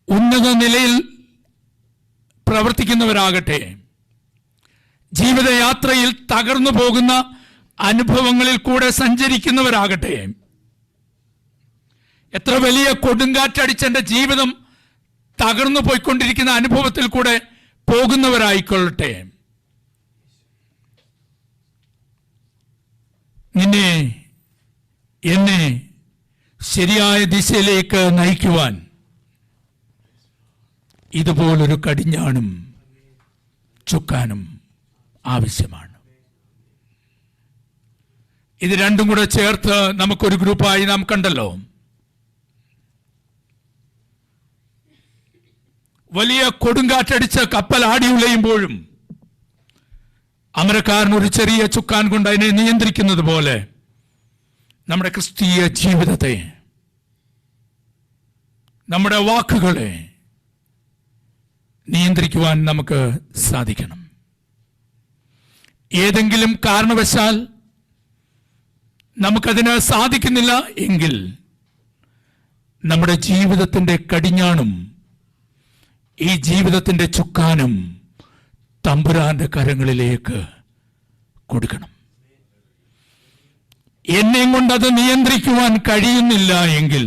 Speaker 2: ഉന്നത നിലയിൽ പ്രവർത്തിക്കുന്നവരാകട്ടെ, ജീവിതയാത്രയിൽ തകർന്നു പോകുന്ന അനുഭവങ്ങളിൽ കൂടെ സഞ്ചരിക്കുന്നവരാകട്ടെ, എത്ര വലിയ കൊടുങ്കാറ്റടിച്ചെൻ്റെ ജീവിതം തകർന്നു പോയിക്കൊണ്ടിരിക്കുന്ന അനുഭവത്തിൽ കൂടെ പോകുന്നവരായിക്കൊള്ളട്ടെ, നിന്നെ എന്നെ ശരിയായ ദിശയിലേക്ക് നയിക്കുവാൻ ഇതുപോലൊരു കടിഞ്ഞാണും ചുക്കാനും ആവശ്യമാണ്. ഇത് രണ്ടും കൂടെ ചേർത്ത് നമുക്കൊരു ഗ്രൂപ്പായി നാം കണ്ടല്ലോ. വലിയ കൊടുങ്കാറ്റടിച്ച് കപ്പൽ ആടി ഉലയുമ്പോഴും അമരക്കാരൻ ഒരു ചെറിയ ചുക്കാൻ കൊണ്ട് അതിനെ നിയന്ത്രിക്കുന്നത് പോലെ നമ്മുടെ ക്രിസ്തീയ ജീവിതത്തെ, നമ്മുടെ വാക്കുകളെ നിയന്ത്രിക്കുവാൻ നമുക്ക് സാധിക്കണം. ഏതെങ്കിലും കാരണവശാൽ നമുക്കതിന് സാധിക്കുന്നില്ല എങ്കിൽ നമ്മുടെ ജീവിതത്തിൻ്റെ കടിഞ്ഞാണും ഈ ജീവിതത്തിൻ്റെ ചുക്കാനും തമ്പുരാന്റെ കരങ്ങളിലേക്ക് കൊടുക്കണം. എന്നെ കൊണ്ടത് നിയന്ത്രിക്കുവാൻ കഴിയുന്നില്ല എങ്കിൽ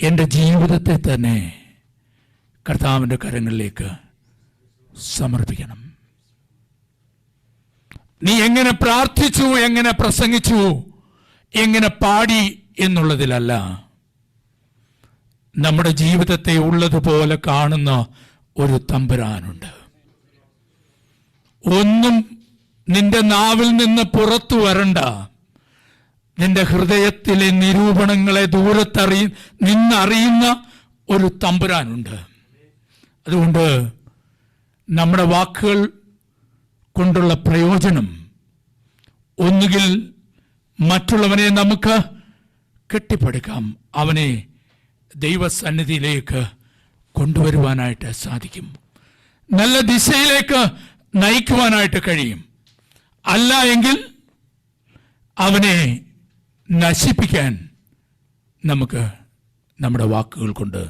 Speaker 2: എൻ്റെ ജീവിതത്തെ തന്നെ കർത്താവിൻ്റെ കരങ്ങളിലേക്ക് സമർപ്പിക്കണം. നീ എങ്ങനെ പ്രാർത്ഥിച്ചു, എങ്ങനെ പ്രസംഗിച്ചു, എങ്ങനെ പാടി എന്നുള്ളതിലല്ല, നമ്മുടെ ജീവിതത്തെ ഉള്ളതുപോലെ കാണുന്ന ഒരു തമ്പുരാനുണ്ട്. ഒന്നും നിന്റെ നാവിൽ നിന്ന് പുറത്തു വരണ്ട. നിന്റെ ഹൃദയത്തിലെ നിരൂപണങ്ങളെ നിന്നറിയുന്ന ഒരു തമ്പുരാനുണ്ട്. അതുകൊണ്ട് നമ്മുടെ വാക്കുകൾ കൊണ്ടുള്ള പ്രയോജനം ഒന്നുകിൽ മറ്റുള്ളവനെ നമുക്ക് കെട്ടിപ്പടുക്കാം, അവനെ ദൈവസന്നിധിയിലേക്ക് കൊണ്ടുവരുവാനായിട്ട് സാധിക്കും, നല്ല ദിശയിലേക്ക് നയിക്കുവാനായിട്ട് കഴിയും. അല്ല എങ്കിൽ അവനെ നശിപ്പിക്കാൻ നമുക്ക് നമ്മുടെ വാക്കുകൾ കൊണ്ട്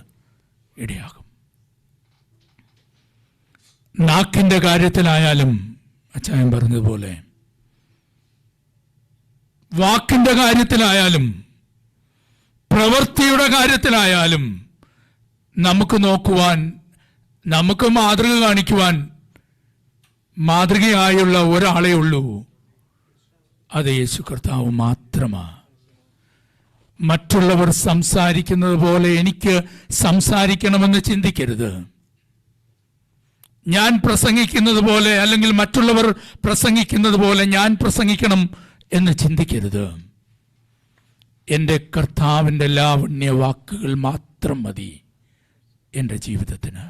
Speaker 2: ഇടയാകും. നാക്കിൻ്റെ കാര്യത്തിലായാലും അച്ചായൻ പറഞ്ഞതുപോലെ വാക്കിൻ്റെ കാര്യത്തിലായാലും പ്രവൃത്തിയുടെ കാര്യത്തിലായാലും നമുക്ക് നോക്കുവാൻ, നമുക്ക് മാതൃക കാണിക്കുവാൻ മാതൃകയായുള്ള ഒരാളേ ഉള്ളൂ, അത് യേശു കർത്താവ് മാത്രമാണ്. മറ്റുള്ളവർ സംസാരിക്കുന്നത് പോലെ എനിക്ക് സംസാരിക്കണമെന്ന് ചിന്തിക്കരുത്. ഞാൻ പ്രസംഗിക്കുന്നത് പോലെ അല്ലെങ്കിൽ മറ്റുള്ളവർ പ്രസംഗിക്കുന്നത് പോലെ ഞാൻ പ്രസംഗിക്കണം എന്ന് ചിന്തിക്കരുത്. എൻ്റെ കർത്താവിൻ്റെ ലാവണ്യ വാക്കുകൾ മാത്രം മതി എൻ്റെ ജീവിതത്തിന്.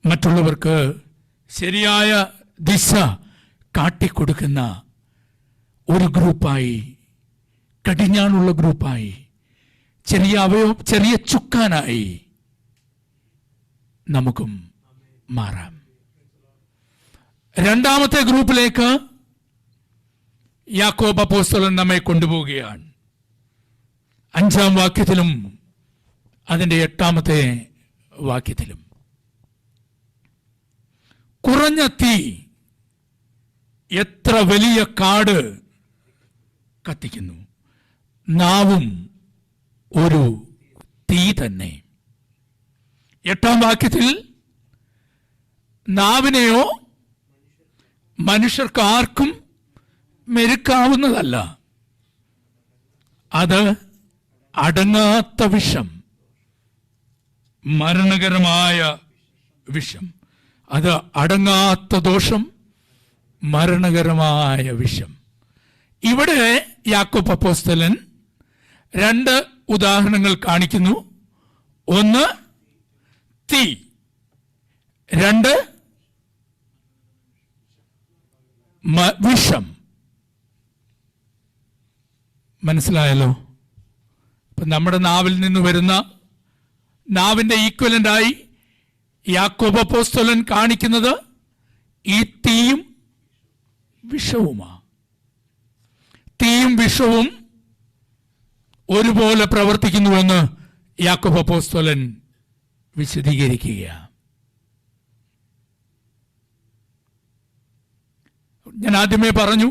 Speaker 2: മറ്റുള്ളവർക്ക് ശരിയായ ദിശ കാട്ടിക്കൊടുക്കുന്ന ഒരു ഗ്രൂപ്പായി, കടിഞ്ഞാണുള്ള ഗ്രൂപ്പായി, ചെറിയ ചുക്കാനായി നമുക്കും മാറാം. രണ്ടാമത്തെ ഗ്രൂപ്പിലേക്ക് യാക്കോബ് അപ്പോസ്തലൻ നമ്മെ കൊണ്ടുപോവുകയാണ്. 5-ാം വാക്യത്തിലും അതിൻ്റെ 8-ാമത്തെ വാക്യത്തിലും കുറഞ്ഞ തീ എത്ര വലിയ കാട് കത്തിക്കുന്നു, നാവും ഒരു തീ തന്നെ. 8-ാം വാക്യത്തിൽ നാവിനെയോ മനുഷ്യർക്ക് ആർക്കും മെരുക്കാവുന്നതല്ല, അത് അടങ്ങാത്ത വിഷം, മരണകരമായ വിഷം, അത് അടങ്ങാത്ത ദോഷം, മരണകരമായ വിഷം. ഇവിടെ യാക്കോബ് അപ്പോസ്തലൻ 2 ഉദാഹരണങ്ങൾ കാണിക്കുന്നു. ഒന്ന് തീ, 2 വിഷം. മനസ്സിലായല്ലോ? ഇപ്പം നമ്മുടെ നാവിൽ നിന്ന് വരുന്ന, നാവിൻ്റെ ഈക്വലൻ്റായി യാക്കോബ് അപ്പോസ്തലൻ കാണിക്കുന്നത് ഈ തീയും വിഷവുമാണ്. തീയും വിഷവും ഒരുപോലെ പ്രവർത്തിക്കുന്നുവെന്ന് യാക്കോബ് അപ്പോസ്തലൻ വിശദീകരിക്കുകയാണ്. ഞാൻ ആദ്യമേ പറഞ്ഞു,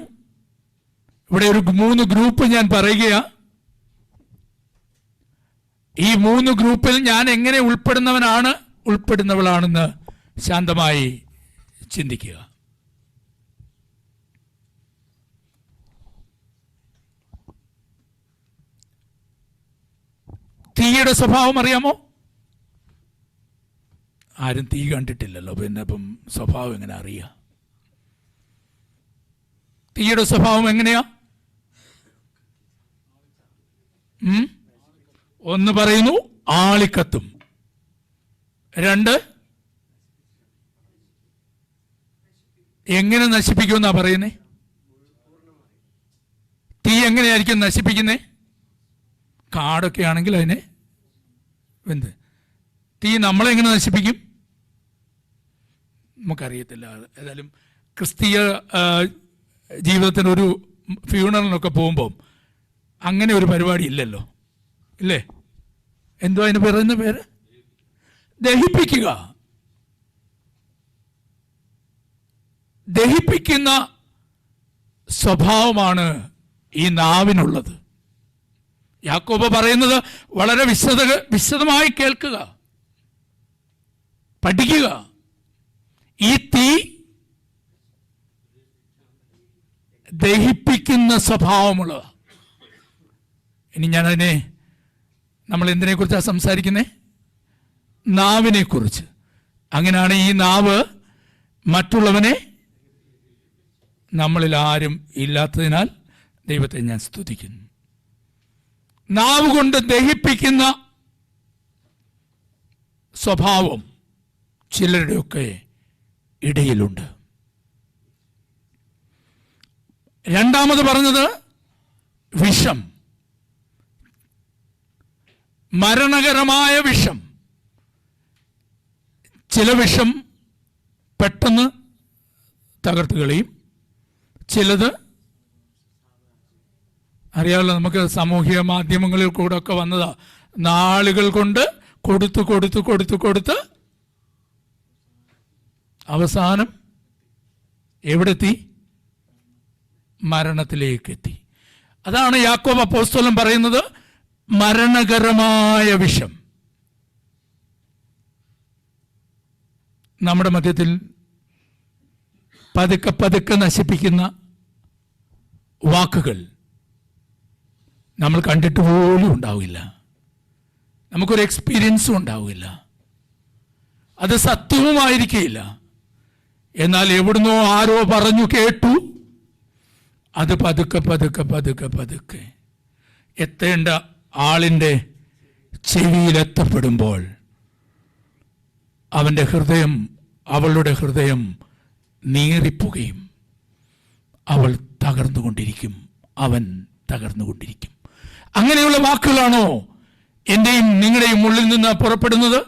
Speaker 2: ഇവിടെ ഒരു 3 ഗ്രൂപ്പ് ഞാൻ പറയുകയാ. ഈ 3 ഗ്രൂപ്പിൽ ഞാൻ എങ്ങനെ ഉൾപ്പെടുന്നവളാണെന്ന് ശാന്തമായി ചിന്തിക്കുക. തീയുടെ സ്വഭാവം അറിയാമോ? ആരും തീ കണ്ടിട്ടില്ലല്ലോ, പിന്നെ ഇപ്പം സ്വഭാവം എങ്ങനെ അറിയാം? തീയുടെ സ്വഭാവം എങ്ങനെയാ? ഒന്ന് പറയുന്നു ആളിക്കത്തും, 2 എങ്ങനെ നശിപ്പിക്കുമെന്നാ പറയുന്നേ? തീ എങ്ങനെയായിരിക്കും നശിപ്പിക്കുന്നേ? കാടൊക്കെ ആണെങ്കിൽ അതിനെ എന്ത് തീ നമ്മളെങ്ങനെ നശിപ്പിക്കും നമുക്കറിയത്തില്ല. ഏതായാലും ക്രിസ്തീയ ജീവിതത്തിന് ഒരു ഫ്യൂണറലിനൊക്കെ പോകുമ്പോൾ അങ്ങനെ ഒരു പരിപാടി ഇല്ലല്ലോ, ഇല്ലേ? എന്തോ അതിന് പറയുന്ന പേര്? ദഹിപ്പിക്കുക. ദഹിപ്പിക്കുന്ന സ്വഭാവമാണ് ഈ നാവിനുള്ളത്. യാക്കോബ് പറയുന്നത് വളരെ വിശദമായി കേൾക്കുക, പഠിക്കുക. ഈ തീ ദഹിപ്പിക്കുന്ന സ്വഭാവമുള്ളത്. ഇനി ഞാനതിനെ, നമ്മൾ എന്തിനെ കുറിച്ചാണ് സംസാരിക്കുന്നത്? നാവിനെ കുറിച്ച്. അങ്ങനെയാണ് ഈ നാവ് മറ്റുള്ളവനെ, നമ്മളിൽ ആരും ഇല്ലാത്തതിനാൽ ദൈവത്തെ ഞാൻ സ്തുതിക്കുന്നു. നാവ് കൊണ്ട് ദഹിപ്പിക്കുന്ന സ്വഭാവം ചിലരുടെയൊക്കെ ഇടയിലുണ്ട്. രണ്ടാമത് പറഞ്ഞത് വിഷം, മരണകരമായ വിഷം. ചില വിഷം പെട്ടെന്ന് തകർത്ത് കളയും, ചിലത് അറിയാമല്ലോ, നമുക്ക് സാമൂഹിക മാധ്യമങ്ങളിൽ കൂടെ ഒക്കെ വന്നതാ. നാളുകൾ കൊണ്ട് കൊടുത്ത് കൊടുത്ത് കൊടുത്ത് കൊടുത്ത് അവസാനം എവിടെത്തി? മരണത്തിലേക്കെത്തി. അതാണ് യാക്കോബ് അപ്പോസ്തലൻ പറയുന്നത് മരണകരമായ വിഷം. നമ്മുടെ മധ്യത്തിൽ പതുക്കെ പതുക്കെ നശിപ്പിക്കുന്ന വാക്കുകൾ നമ്മൾ കണ്ടിട്ട് പോലും ഉണ്ടാവില്ല, നമുക്കൊരു എക്സ്പീരിയൻസും ഉണ്ടാവില്ല, അത് സത്യവുമായിരിക്കില്ല. എന്നാൽ എവിടുന്നോ ആരോ പറഞ്ഞു കേട്ടു, അത് പതുക്കെ പതുക്കെ പതുക്കെ പതുക്കെ എത്തേണ്ട ആളിൻ്റെ ചെവിയിലെത്തപ്പെടുമ്പോൾ അവൻ്റെ ഹൃദയം, അവളുടെ ഹൃദയം നീറിപ്പുകയും അവൾ തകർന്നുകൊണ്ടിരിക്കും, അവൻ തകർന്നുകൊണ്ടിരിക്കും. അങ്ങനെയുള്ള വാക്കുകളാണോ എൻ്റെയും നിങ്ങളുടെയും ഉള്ളിൽ നിന്ന് പുറപ്പെടുന്നത്?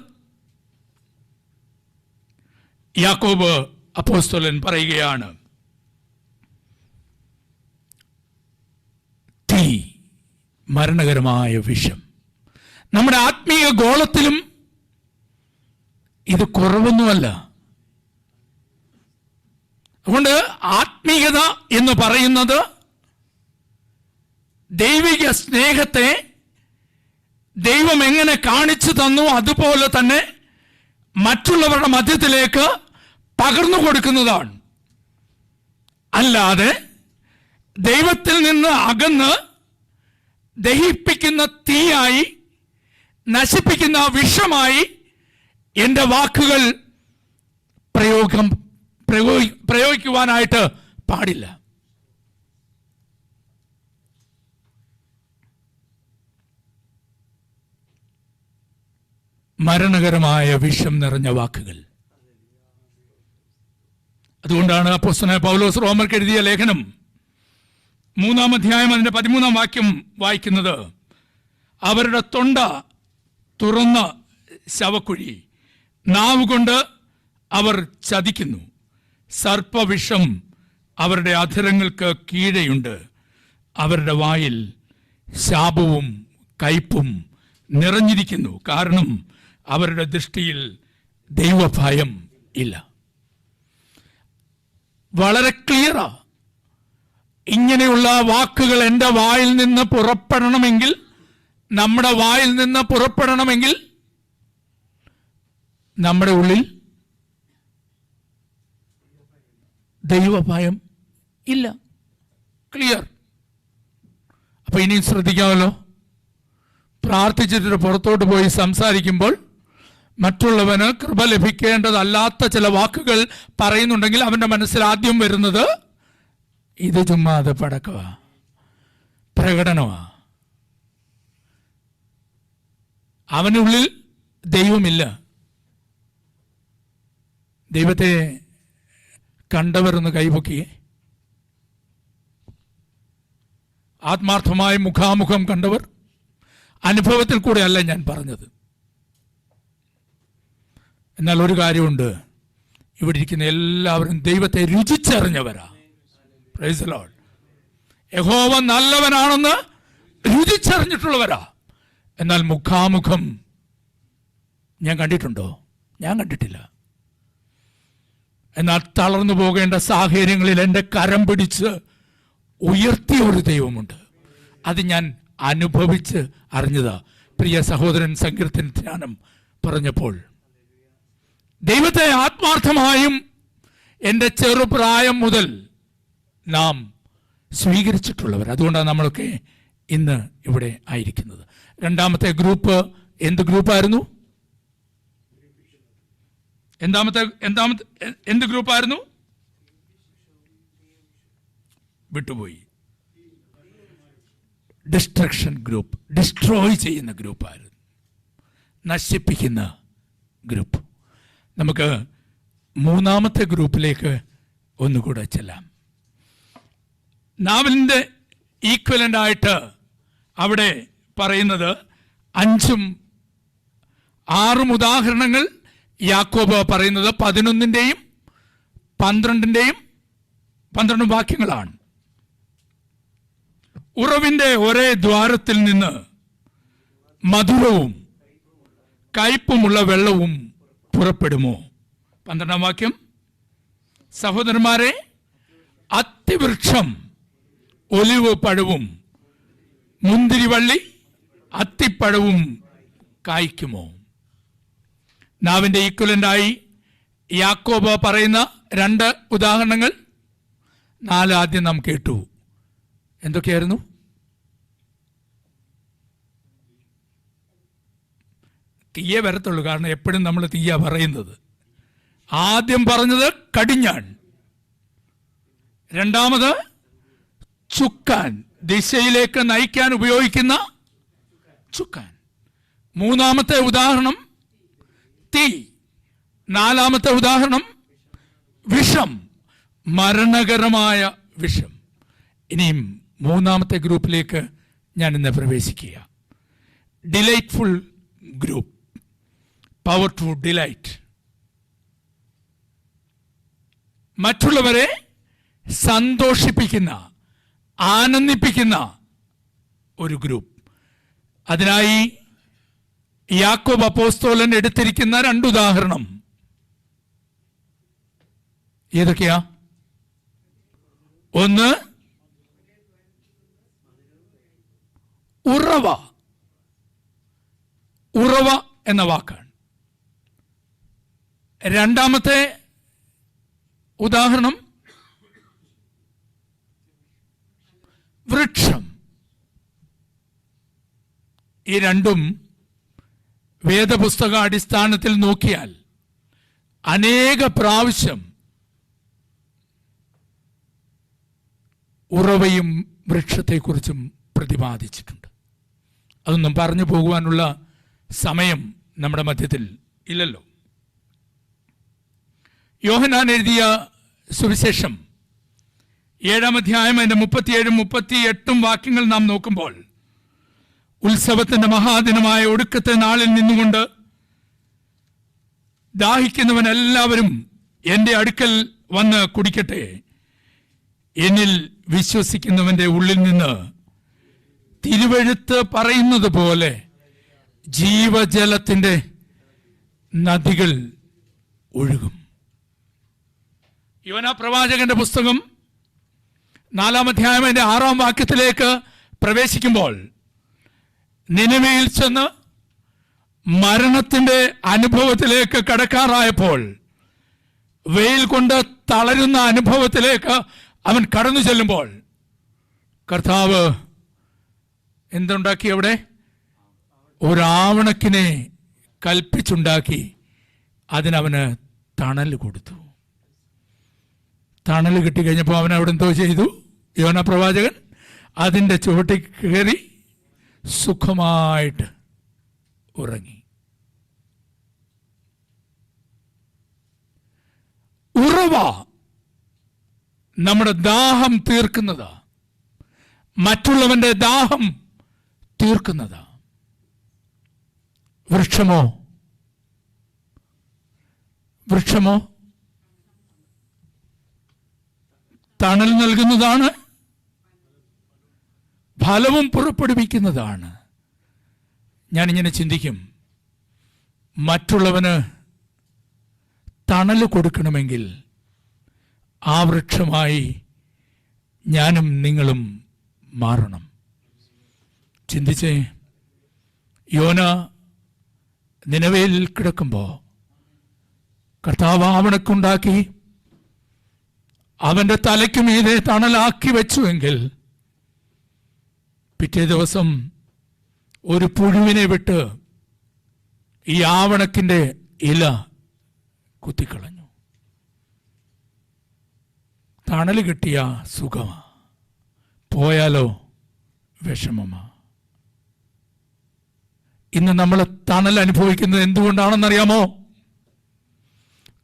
Speaker 2: യാക്കോബ് അപ്പോസ്തലൻ പറയുകയാണ്, തീ, മരണകരമായ വിഷം. നമ്മുടെ ആത്മീയ ഗോളത്തിലും ഇത് കുറവൊന്നുമല്ല. അതുകൊണ്ട് ആത്മീയത എന്ന് പറയുന്നത് ദൈവിക സ്നേഹത്തെ ദൈവം എങ്ങനെ കാണിച്ചു തന്നു അതുപോലെ തന്നെ മറ്റുള്ളവരുടെ മധ്യത്തിലേക്ക് പകർന്നു കൊടുക്കുന്നതാണ്. അല്ലാതെ ദൈവത്തിൽ നിന്ന് അകന്ന് ദഹിപ്പിക്കുന്ന തീയായി, നശിപ്പിക്കുന്ന വിഷമായി എൻ്റെ വാക്കുകൾ പ്രയോഗിക്കുവാനായിട്ട് പാടില്ല. മരണകരമായ വിഷം നിറഞ്ഞ വാക്കുകൾ. അതുകൊണ്ടാണ് അപ്പോസ്തലനായ പൗലോസ് റോമർക്ക് എഴുതിയ ലേഖനം 3-ാം അധ്യായം അതിൻ്റെ 13-ാം വാക്യം വായിക്കുന്നത്, അവരുടെ തൊണ്ട തുറന്ന ശവക്കുഴി, നാവുകൊണ്ട് അവർ ചതിക്കുന്നു, സർപ്പവിഷം അവരുടെ അധരങ്ങൾക്ക് കീഴെയുണ്ട്, അവരുടെ വായിൽ ശാപവും കയ്പും നിറഞ്ഞിരിക്കുന്നു, കാരണം അവരുടെ ദൃഷ്ടിയിൽ ദൈവഭയം ഇല്ല. വളരെ ക്ലിയറാ. ഇങ്ങനെയുള്ള വാക്കുകൾ എൻ്റെ വായിൽ നിന്ന് പുറപ്പെടണമെങ്കിൽ, നമ്മുടെ വായിൽ നിന്ന് പുറപ്പെടണമെങ്കിൽ നമ്മുടെ ഉള്ളിൽ ദൈവഭയം ഇല്ല. ക്ലിയർ. അപ്പൊ ഇനിയും ശ്രദ്ധിക്കാമല്ലോ. പ്രാർത്ഥിച്ചിട്ട് പുറത്തോട്ട് പോയി സംസാരിക്കുമ്പോൾ മറ്റുള്ളവന് കൃപ ലഭിക്കേണ്ടതല്ലാത്ത ചില വാക്കുകൾ പറയുന്നുണ്ടെങ്കിൽ അവൻ്റെ മനസ്സിൽ ആദ്യം വരുന്നത് ഇത് ചുമ്മാതെ പടക്കവാ, പ്രകടനമാ. അവനുള്ളിൽ ദൈവമില്ല. ദൈവത്തെ കണ്ടവരൊന്ന് കൈപൊക്കിയേ. ആത്മാർത്ഥമായി മുഖാമുഖം കണ്ടവർ. അനുഭവത്തിൽ കൂടെ അല്ല ഞാൻ പറഞ്ഞത്. എന്നാൽ ഒരു കാര്യമുണ്ട്, ഇവിടെ ഇരിക്കുന്ന എല്ലാവരും ദൈവത്തെ രുചിച്ചറിഞ്ഞവരാ. Praise the Lord. യഹോവ നല്ലവനാണെന്ന് രുചിച്ചറിഞ്ഞിട്ടുള്ളവരാ. എന്നാൽ മുഖാമുഖം ഞാൻ കണ്ടിട്ടുണ്ടോ? ഞാൻ കണ്ടിട്ടില്ല. എന്നാൽ തളർന്നു പോകേണ്ട സാഹചര്യങ്ങളിൽ എൻ്റെ കരം പിടിച്ച് ഉയർത്തിയ ഒരു ദൈവമുണ്ട്. അത് ഞാൻ അനുഭവിച്ച് അറിഞ്ഞതാ. പ്രിയ സഹോദരൻ സങ്കീർത്തന ധ്യാനം പറഞ്ഞപ്പോൾ ദൈവത്തെ ആത്മാർത്ഥമായും എൻ്റെ ചെറുപ്രായം മുതൽ നാം സ്വീകരിച്ചിട്ടുള്ളവർ. അതുകൊണ്ടാണ് നമ്മളൊക്കെ ഇന്ന് ഇവിടെ ആയിരിക്കുന്നത്. രണ്ടാമത്തെ ഗ്രൂപ്പ് എന്ത് ഗ്രൂപ്പായിരുന്നു? എന്ത് ഗ്രൂപ്പായിരുന്നു? വിട്ടുപോയി. ഡിസ്ട്രക്ഷൻ ഗ്രൂപ്പ്, ഡിസ്ട്രോയ് ചെയ്യുന്ന ഗ്രൂപ്പായിരുന്നു, നശിപ്പിക്കുന്ന ഗ്രൂപ്പ്. നമുക്ക് മൂന്നാമത്തെ ഗ്രൂപ്പിലേക്ക് ഒന്നുകൂടെ ചെല്ലാം. നാവലിൻ്റെ ഈക്വലൻ്റ് ആയിട്ട് അവിടെ പറയുന്നത് 5ഉം 6ഉം ഉദാഹരണങ്ങൾ യാക്കോബ് പറയുന്നത് 11ൻ്റെയും 12 വാക്യങ്ങളാണ്. ഉറവിൻ്റെ ഒരേ ദ്വാരത്തിൽ നിന്ന് മധുരവും കയ്പുമുള്ള വെള്ളവും പുറപ്പെടുമോ? 12 വാക്യം, സഹോദരന്മാരെ, അത്തിവൃക്ഷം ഒലിവ് പഴവും മുന്തിരിവള്ളി അത്തിപ്പഴവും കായ്ക്കുമോ? നാവിൻ്റെ ഈക്വലൻ്റായി യാക്കോബ് പറയുന്ന 2 ഉദാഹരണങ്ങൾ 4 ആദ്യം നാം കേട്ടു. എന്തൊക്കെയായിരുന്നു? തീയെ വരത്തുള്ളൂ, കാരണം എപ്പോഴും നമ്മൾ തീയ പറയുന്നത്. ആദ്യം പറഞ്ഞത് കടിഞ്ഞാൺ, രണ്ടാമത് ചുക്കാൻ, ദിശയിലേക്ക് നയിക്കാൻ ഉപയോഗിക്കുന്ന ചുക്കാൻ, മൂന്നാമത്തെ ഉദാഹരണം തീ, നാലാമത്തെ ഉദാഹരണം വിഷം, മരണകരമായ വിഷം. ഇനിയും മൂന്നാമത്തെ ഗ്രൂപ്പിലേക്ക് ഞാൻ ഇന്ന് പ്രവേശിക്കുക. Delightful group, power to delight. മറ്റുള്ളവരെ സന്തോഷിപ്പിക്കുന്ന, ആനന്ദിപ്പിക്കുന്ന ഒരു ഗ്രൂപ്പ്. അതിനായി യാക്കോബ് അപ്പോസ്തലൻ എടുത്തിരിക്കുന്ന 2 ഉദാഹരണം ഏതൊക്കെയാ? ഒന്ന് ഉറവ. ഉറവ എന്ന വാക്കാണ്. രണ്ടാമത്തെ ഉദാഹരണം വൃക്ഷം. ഈ രണ്ടും വേദപുസ്തക അടിസ്ഥാനത്തിൽ നോക്കിയാൽ അനേക പ്രാവശ്യം ഉറവയും വൃക്ഷത്തെക്കുറിച്ചും പ്രതിപാദിച്ചിട്ടുണ്ട്. അതൊന്നും പറഞ്ഞു പോകുവാനുള്ള സമയം നമ്മുടെ മധ്യത്തിൽ ഇല്ലല്ലോ. യോഹന്നാൻ എഴുതിയ സുവിശേഷം 7-ാം അധ്യായം അതിൻ്റെ 37-ഉം 38-ഉം വാക്യങ്ങൾ നാം നോക്കുമ്പോൾ, ഉത്സവത്തിൻ്റെ മഹാദിനമായ ഒടുക്കത്തെ നാളിൽ നിന്നുകൊണ്ട് ദാഹിക്കുന്നവൻ എല്ലാവരും എൻ്റെ അടുക്കൽ വന്ന് കുടിക്കട്ടെ, എന്നിൽ വിശ്വസിക്കുന്നവൻ്റെ ഉള്ളിൽ നിന്ന് തിരുവെഴുത്ത് പറയുന്നത് പോലെ ജീവജലത്തിൻ്റെ നദികൾ ഒഴുകും. യോനാ പ്രവാചകന്റെ പുസ്തകം 4-ാം അധ്യായം അതിൻ്റെ 6-ാം വാക്യത്തിലേക്ക് പ്രവേശിക്കുമ്പോൾ, നിനവയിൽ ചെന്ന് മരണത്തിൻ്റെ അനുഭവത്തിലേക്ക് കടക്കാറായപ്പോൾ, വെയിൽ കൊണ്ട് തളരുന്ന അനുഭവത്തിലേക്ക് അവൻ കടന്നു ചെല്ലുമ്പോൾ, കർത്താവ് എന്തുണ്ടാക്കി? അവിടെ ഒരാവണക്കിനെ കൽപ്പിച്ചുണ്ടാക്കി അതിനവന് തണൽ കൊടുത്തു. തണൽ കിട്ടിക്കഴിഞ്ഞപ്പോൾ അവൻ അവിടെ എന്തോ ചെയ്തു? യോനാ പ്രവാചകൻ അതിൻ്റെ ചുവട്ടിൽ കയറി സുഖമായിട്ട് ഉറങ്ങി. ഉറവ നമ്മുടെ ദാഹം തീർക്കുന്നതാ, മറ്റുള്ളവന്റെ ദാഹം തീർക്കുന്നതാ. വൃക്ഷമോ തണൽ നൽകുന്നതാണ്, ഫലവും പുറപ്പെടുവിക്കുന്നതാണ്. ഞാനിങ്ങനെ ചിന്തിക്കും, മറ്റുള്ളവന് തണൽ കൊടുക്കണമെങ്കിൽ ആ വൃക്ഷമായി ഞാനും നിങ്ങളും മാറണം. ചിന്തിച്ചേ, യോന നിനവേൽ കിടക്കുമ്പോൾ കർത്താവ് ആവണക്കുണ്ടാക്കി അവൻ്റെ തലയ്ക്ക് മീതെ തണലാക്കി വെച്ചുവെങ്കിൽ, പിറ്റേ ദിവസം ഒരു പുഴുവിനെ വിട്ട് ഈ ആവണക്കിൻ്റെ ഇല കുത്തിക്കളഞ്ഞു. തണൽ കിട്ടിയ സുഖമാ, പോയാലോ വിഷമമാണ്. ഇന്ന് നമ്മൾ തണൽ അനുഭവിക്കുന്നത് എന്തുകൊണ്ടാണെന്നറിയാമോ?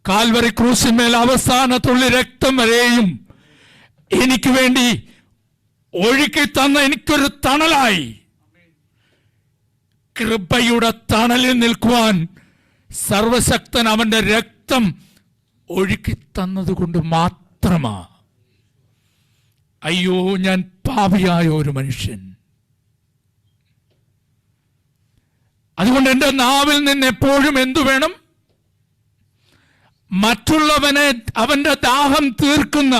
Speaker 2: കാൽവറി ക്രൂശിന്മേൽ അവസാനത്തുള്ള രക്തം വരെയും എനിക്ക് വേണ്ടി ഒഴുക്കി തന്ന എനിക്കൊരു തണലായി, കൃപയുടെ തണലിൽ നിൽക്കുവാൻ സർവശക്തൻ അവന്റെ രക്തം ഒഴുക്കി തന്നതുകൊണ്ട് മാത്രമാ. അയ്യോ, ഞാൻ പാപിയായ ഒരു മനുഷ്യൻ. അതുകൊണ്ട് എൻ്റെ നാവിൽ നിന്ന് എപ്പോഴും എന്തു വേണം? മറ്റുള്ളവനെ അവന്റെ ദാഹം തീർക്കുന്ന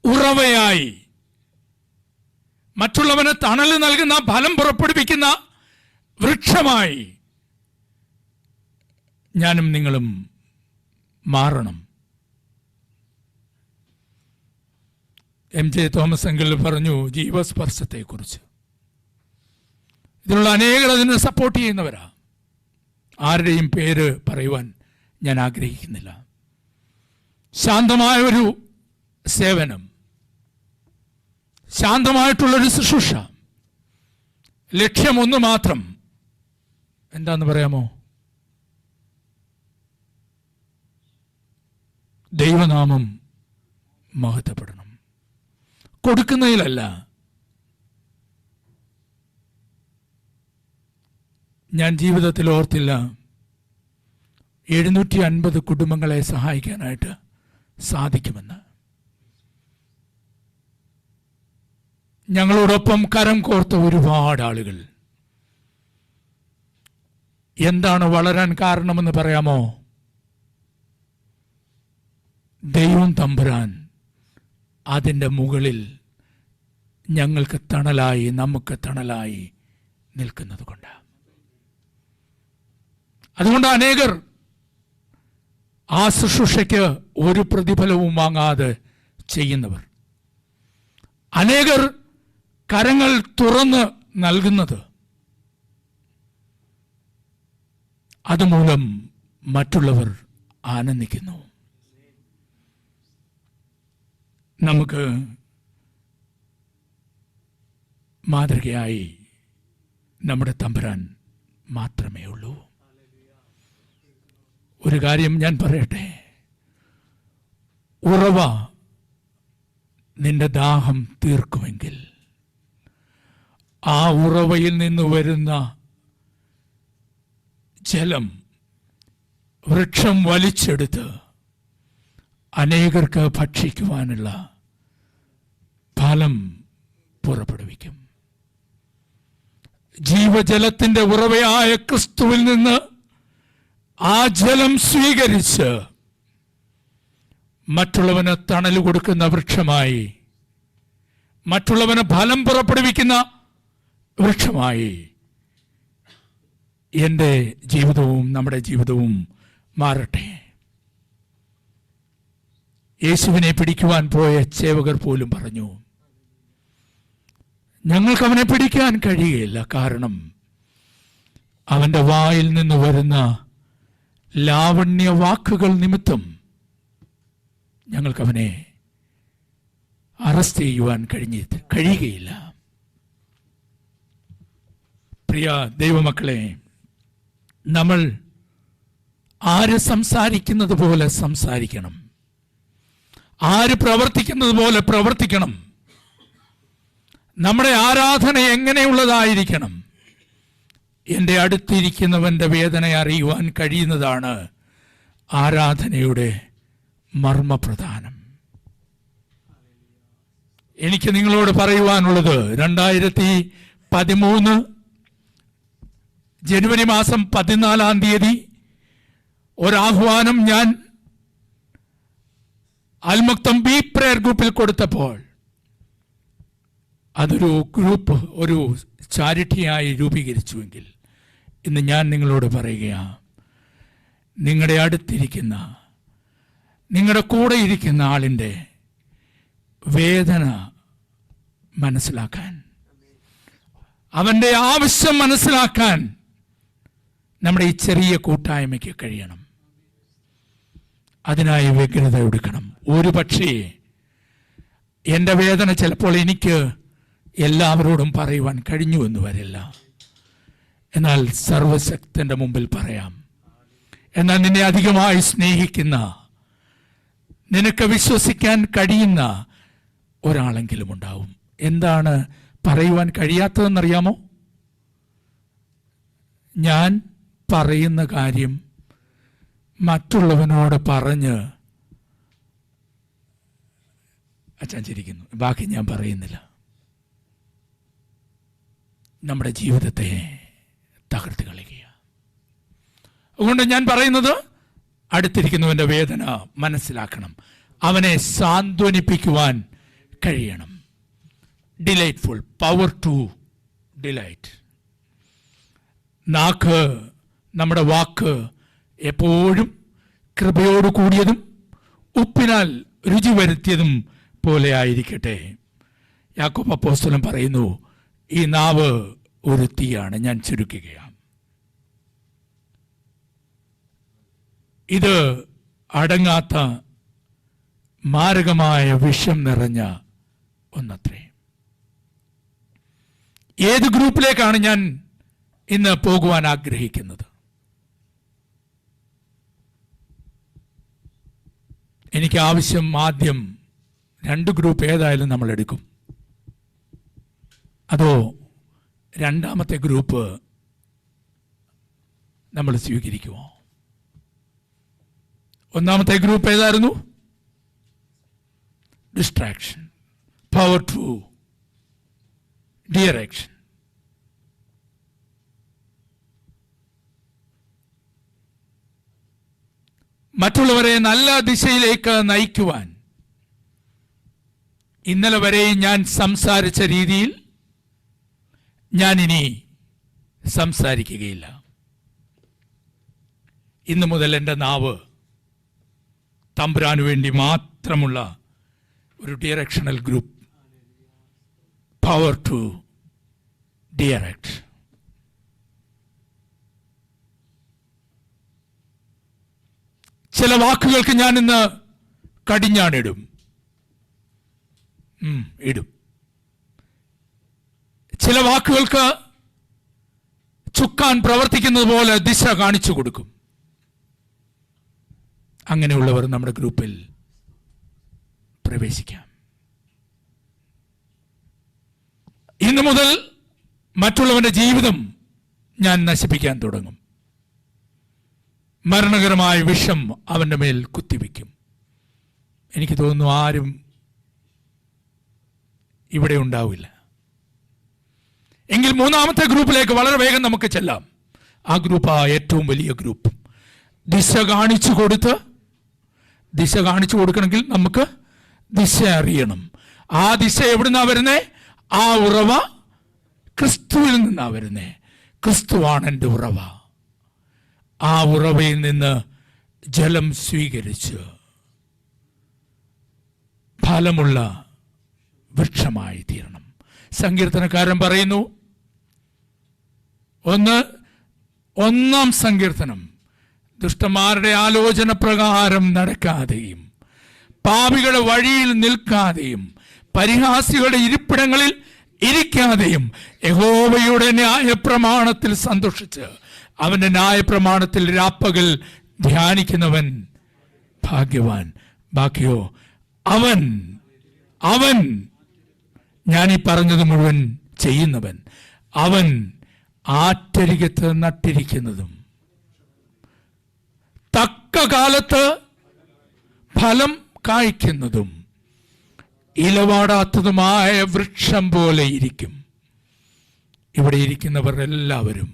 Speaker 2: ഉറവയായി, മറ്റുള്ളവന് തണൽ നൽകുന്ന, ഫലം പുറപ്പെടുവിക്കുന്ന വൃക്ഷമായി ഞാനും നിങ്ങളും മാറണം. എം.ജെ. തോമസ് അങ്കിൾ പറഞ്ഞു ജീവസ്പർശത്തെക്കുറിച്ച്. ഇതിലുള്ള അനേകർ അതിനെ സപ്പോർട്ട് ചെയ്യുന്നവരാ. ആരുടെയും പേര് പറയുവാൻ ഞാൻ ആഗ്രഹിക്കുന്നില്ല. ശാന്തമായ ഒരു സേവനം, ശാന്തമായിട്ടുള്ളൊരു ശുശ്രൂഷ, ലക്ഷ്യം ഒന്ന് മാത്രം. എന്താന്ന് പറയാമോ? ദൈവനാമം മഹത്വപ്പെടണം. കൊടുക്കുന്നതിലല്ല. ഞാൻ ജീവിതത്തിൽ ഓർത്തില്ല 750 കുടുംബങ്ങളെ സഹായിക്കാനായിട്ട് സാധിക്കുമെന്ന്. ഞങ്ങളോടൊപ്പം കരം കോർത്ത ഒരുപാട് ആളുകൾ. എന്താണ് വളരാൻ കാരണമെന്ന് പറയാമോ? ദൈവം തമ്പുരാൻ അതിൻ്റെ മുകളിൽ ഞങ്ങൾക്ക് തണലായി, നമുക്ക് തണലായി നിൽക്കുന്നത് കൊണ്ട്. അതുകൊണ്ട് അനേകർ ആ ശുശ്രൂഷയ്ക്ക് ഒരു പ്രതിഫലവും വാങ്ങാതെ ചെയ്യുന്നവർ, അനേകർ കരങ്ങൾ തുറന്ന് നൽകുന്നത്, അതുമൂലം മറ്റുള്ളവർ ആനന്ദിക്കുന്നു. നമുക്ക് മാതൃകയായി നമ്മുടെ തമ്പുരാൻ മാത്രമേ ഉള്ളൂ. ഒരു കാര്യം ഞാൻ പറയട്ടെ, ഉറവ നിന്റെ ദാഹം തീർക്കുമെങ്കിൽ ആ ഉറവയിൽ നിന്ന് വരുന്ന ജലം വൃക്ഷം വലിച്ചെടുത്ത് അനേകർക്ക് ഭക്ഷിക്കുവാനുള്ള ഫലം പുറപ്പെടുവിക്കും. ജീവജലത്തിന്റെ ഉറവയായ ക്രിസ്തുവിൽ നിന്ന് ആ ജലം സ്വീകരിച്ച് മറ്റുള്ളവന് തണൽ കൊടുക്കുന്ന വൃക്ഷമായി, മറ്റുള്ളവന് ഫലം പുറപ്പെടുവിക്കുന്ന വൃക്ഷമായി എൻ്റെ ജീവിതവും നമ്മുടെ ജീവിതവും മാറട്ടെ. യേശുവിനെ പിടിക്കുവാൻ പോയ ചേവകർ പോലും പറഞ്ഞു, ഞങ്ങൾക്ക് അവനെ പിടിക്കാൻ കഴിയുകയില്ല, കാരണം അവന്റെ വായിൽ നിന്ന് വരുന്ന ലാവണ്യ വാക്കുകൾ നിമിത്തം ഞങ്ങൾക്കവനെ അറസ്റ്റ് ചെയ്യുവാൻ കഴിയുകയില്ല. പ്രിയ ദൈവമക്കളെ, നമ്മൾ ആര് സംസാരിക്കുന്നത് പോലെ സംസാരിക്കണം, ആര് പ്രവർത്തിക്കുന്നത് പോലെ പ്രവർത്തിക്കണം. നമ്മുടെ ആരാധന എങ്ങനെയുള്ളതായിരിക്കണം? എൻ്റെ അടുത്തിരിക്കുന്നവൻ്റെ വേദന അറിയുവാൻ കഴിയുന്നതാണ് ആരാധനയുടെ മർമ്മപ്രധാനം. എനിക്ക് നിങ്ങളോട് പറയുവാനുള്ളത്, 2013 ജനുവരി മാസം 14-ാം തീയതി ഒരാഹ്വാനം ഞാൻ അൽമക്തം ബി പ്രയർ ഗ്രൂപ്പിൽ കൊടുത്തപ്പോൾ അതൊരു ഗ്രൂപ്പ്, ഒരു ചാരിറ്റിയായി രൂപീകരിച്ചുവെങ്കിൽ ഇന്ന് ഞാൻ നിങ്ങളോട് പറയുകയാണ്, നിങ്ങളുടെ അടുത്തിരിക്കുന്ന, നിങ്ങളുടെ കൂടെ ഇരിക്കുന്ന ആളിൻ്റെ വേദന മനസ്സിലാക്കാൻ, അവൻ്റെ ആവശ്യം മനസ്സിലാക്കാൻ നമ്മുടെ ഈ ചെറിയ കൂട്ടായ്മയ്ക്ക് കഴിയണം. അതിനായി വ്യഗ്രത എടുക്കണം. ഒരു പക്ഷേ എൻ്റെ വേദന ചിലപ്പോൾ എനിക്ക് എല്ലാവരോടും പറയുവാൻ കഴിഞ്ഞു എന്ന് വരില്ല. എന്നാൽ സർവശക്തന്റെ മുമ്പിൽ പറയാം. എന്നാൽ നിന്നെ അധികമായി സ്നേഹിക്കുന്ന, നിനക്ക് വിശ്വസിക്കാൻ കഴിയുന്ന ഒരാളെങ്കിലും ഉണ്ടാവും. എന്താണ് പറയുവാൻ കഴിയാത്തതെന്നറിയാമോ? ഞാൻ പറയുന്ന കാര്യം മറ്റുള്ളവനോട് പറഞ്ഞ്, അച്ഛൻ ചിരിക്കുന്നു, ബാക്കി ഞാൻ പറയുന്നില്ല, നമ്മുടെ ജീവിതത്തെ തകർത്ത് കളയുക. അതുകൊണ്ട് ഞാൻ പറയുന്നത്, അടുത്തിരിക്കുന്നവൻ്റെ വേദന മനസ്സിലാക്കണം, അവനെ സാന്ത്വനിപ്പിക്കുവാൻ കഴിയണം. Delightful, power to delight. നാക്ക്, നമ്മുടെ വാക്ക് എപ്പോഴും കൃപയോട് കൂടിയതും ഉപ്പിനാൽ രുചി വരുത്തിയതും പോലെ ആയിരിക്കട്ടെ. യാക്കോബ് അപ്പോസ്തലൻ പറയുന്നു, ഈ നാവ് ഒരു തീയാണ്. ഞാൻ ചുരുക്കുകയാണ്. ഇത് അടങ്ങാത്ത മാരകമായ വിഷം നിറഞ്ഞ ഒന്നത്രേ. ഏത് ഗ്രൂപ്പിലേക്കാണ് ഞാൻ ഇന്ന് പോകുവാൻ ആഗ്രഹിക്കുന്നത്? എനിക്ക് ആവശ്യം ആദ്യം 2 ഗ്രൂപ്പ് ഏതായാലും നമ്മൾ എടുക്കും. അതോ രണ്ടാമത്തെ ഗ്രൂപ്പ് നമ്മൾ സ്വീകരിക്കുമോ? ഒന്നാമത്തെ ഗ്രൂപ്പ് ഏതായിരുന്നു? Distraction, power to direction. മറ്റുള്ളവരെ നല്ല ദിശയിലേക്ക് നയിക്കുവാൻ ഇന്നലെ വരെ ഞാൻ സംസാരിച്ച രീതിയിൽ ഞാൻ ഇനി സംസാരിക്കുകയില്ല. ഇന്നു മുതൽ എൻ്റെ നാവ് തമ്പുരാനു വേണ്ടി മാത്രമുള്ള ഒരു directional group, power to direct. ചില വാക്കുകൾക്ക് ഞാൻ ഇന്ന് കടിഞ്ഞാണിടും, ഇടും. ചില വാക്കുകൾക്ക് ചുക്കാൻ പ്രവർത്തിക്കുന്നത് പോലെ ദിശ കാണിച്ചു കൊടുക്കും. അങ്ങനെയുള്ളവർ നമ്മുടെ ഗ്രൂപ്പിൽ പ്രവേശിക്കാം. ഇന്നു മുതൽ മറ്റുള്ളവന്റെ ജീവിതം ഞാൻ നശിപ്പിക്കാൻ തുടങ്ങും. മരണകരമായ വിഷം അവൻ്റെ മേൽ കുത്തിവെക്കും. എനിക്ക് തോന്നുന്നു ആരും ഇവിടെ ഉണ്ടാവില്ല. എങ്കിൽ മൂന്നാമത്തെ ഗ്രൂപ്പിലേക്ക് വളരെ വേഗം നമുക്ക് ചെല്ലാം. ആ ഗ്രൂപ്പാ ഏറ്റവും വലിയ ഗ്രൂപ്പ്. ദിശ കാണിച്ചു കൊടുക്കണമെങ്കിൽ നമുക്ക് ദിശ അറിയണം. ആ ദിശ എവിടുന്നാ വരുന്നേ? ആ ഉറവ ക്രിസ്തുവിൽ നിന്നാ വരുന്നേ. ക്രിസ്തുവാണ് എൻ്റെ ഉറവ. ആ ഉറവയിൽ നിന്ന് ജലം സ്വീകരിച്ച് ഫലമുള്ള വൃക്ഷമായി തീരണം. സങ്കീർത്തനക്കാരൻ പറയുന്നു, 1-ാം സങ്കീർത്തനം, ദുഷ്ടന്മാരുടെ ആലോചന പ്രകാരം നടക്കാതെയും പാപികളുടെ വഴിയിൽ നിൽക്കാതെയും പരിഹാസികളുടെ ഇരിപ്പിടങ്ങളിൽ ഇരിക്കാതെയും യഹോവയുടെ ന്യായപ്രമാണത്തിൽ സന്തോഷിച്ച് അവന്റെ ന്യായപ്രമാണത്തിൽ രാപ്പകൽ ധ്യാനിക്കുന്നവൻ ഭാഗ്യവാൻ. ബാക്കിയോ അവൻ ഞാനീ പറഞ്ഞത് മുഴുവൻ ചെയ്യുന്നവൻ. അവൻ ആറ്റരികത്ത് നട്ടിരിക്കുന്നതും തക്ക കാലത്ത് ഫലം കായ്ക്കുന്നതും ഇലവാടാത്തതുമായ വൃക്ഷം പോലെ ഇരിക്കും. ഇവിടെ ഇരിക്കുന്നവർ എല്ലാവരും,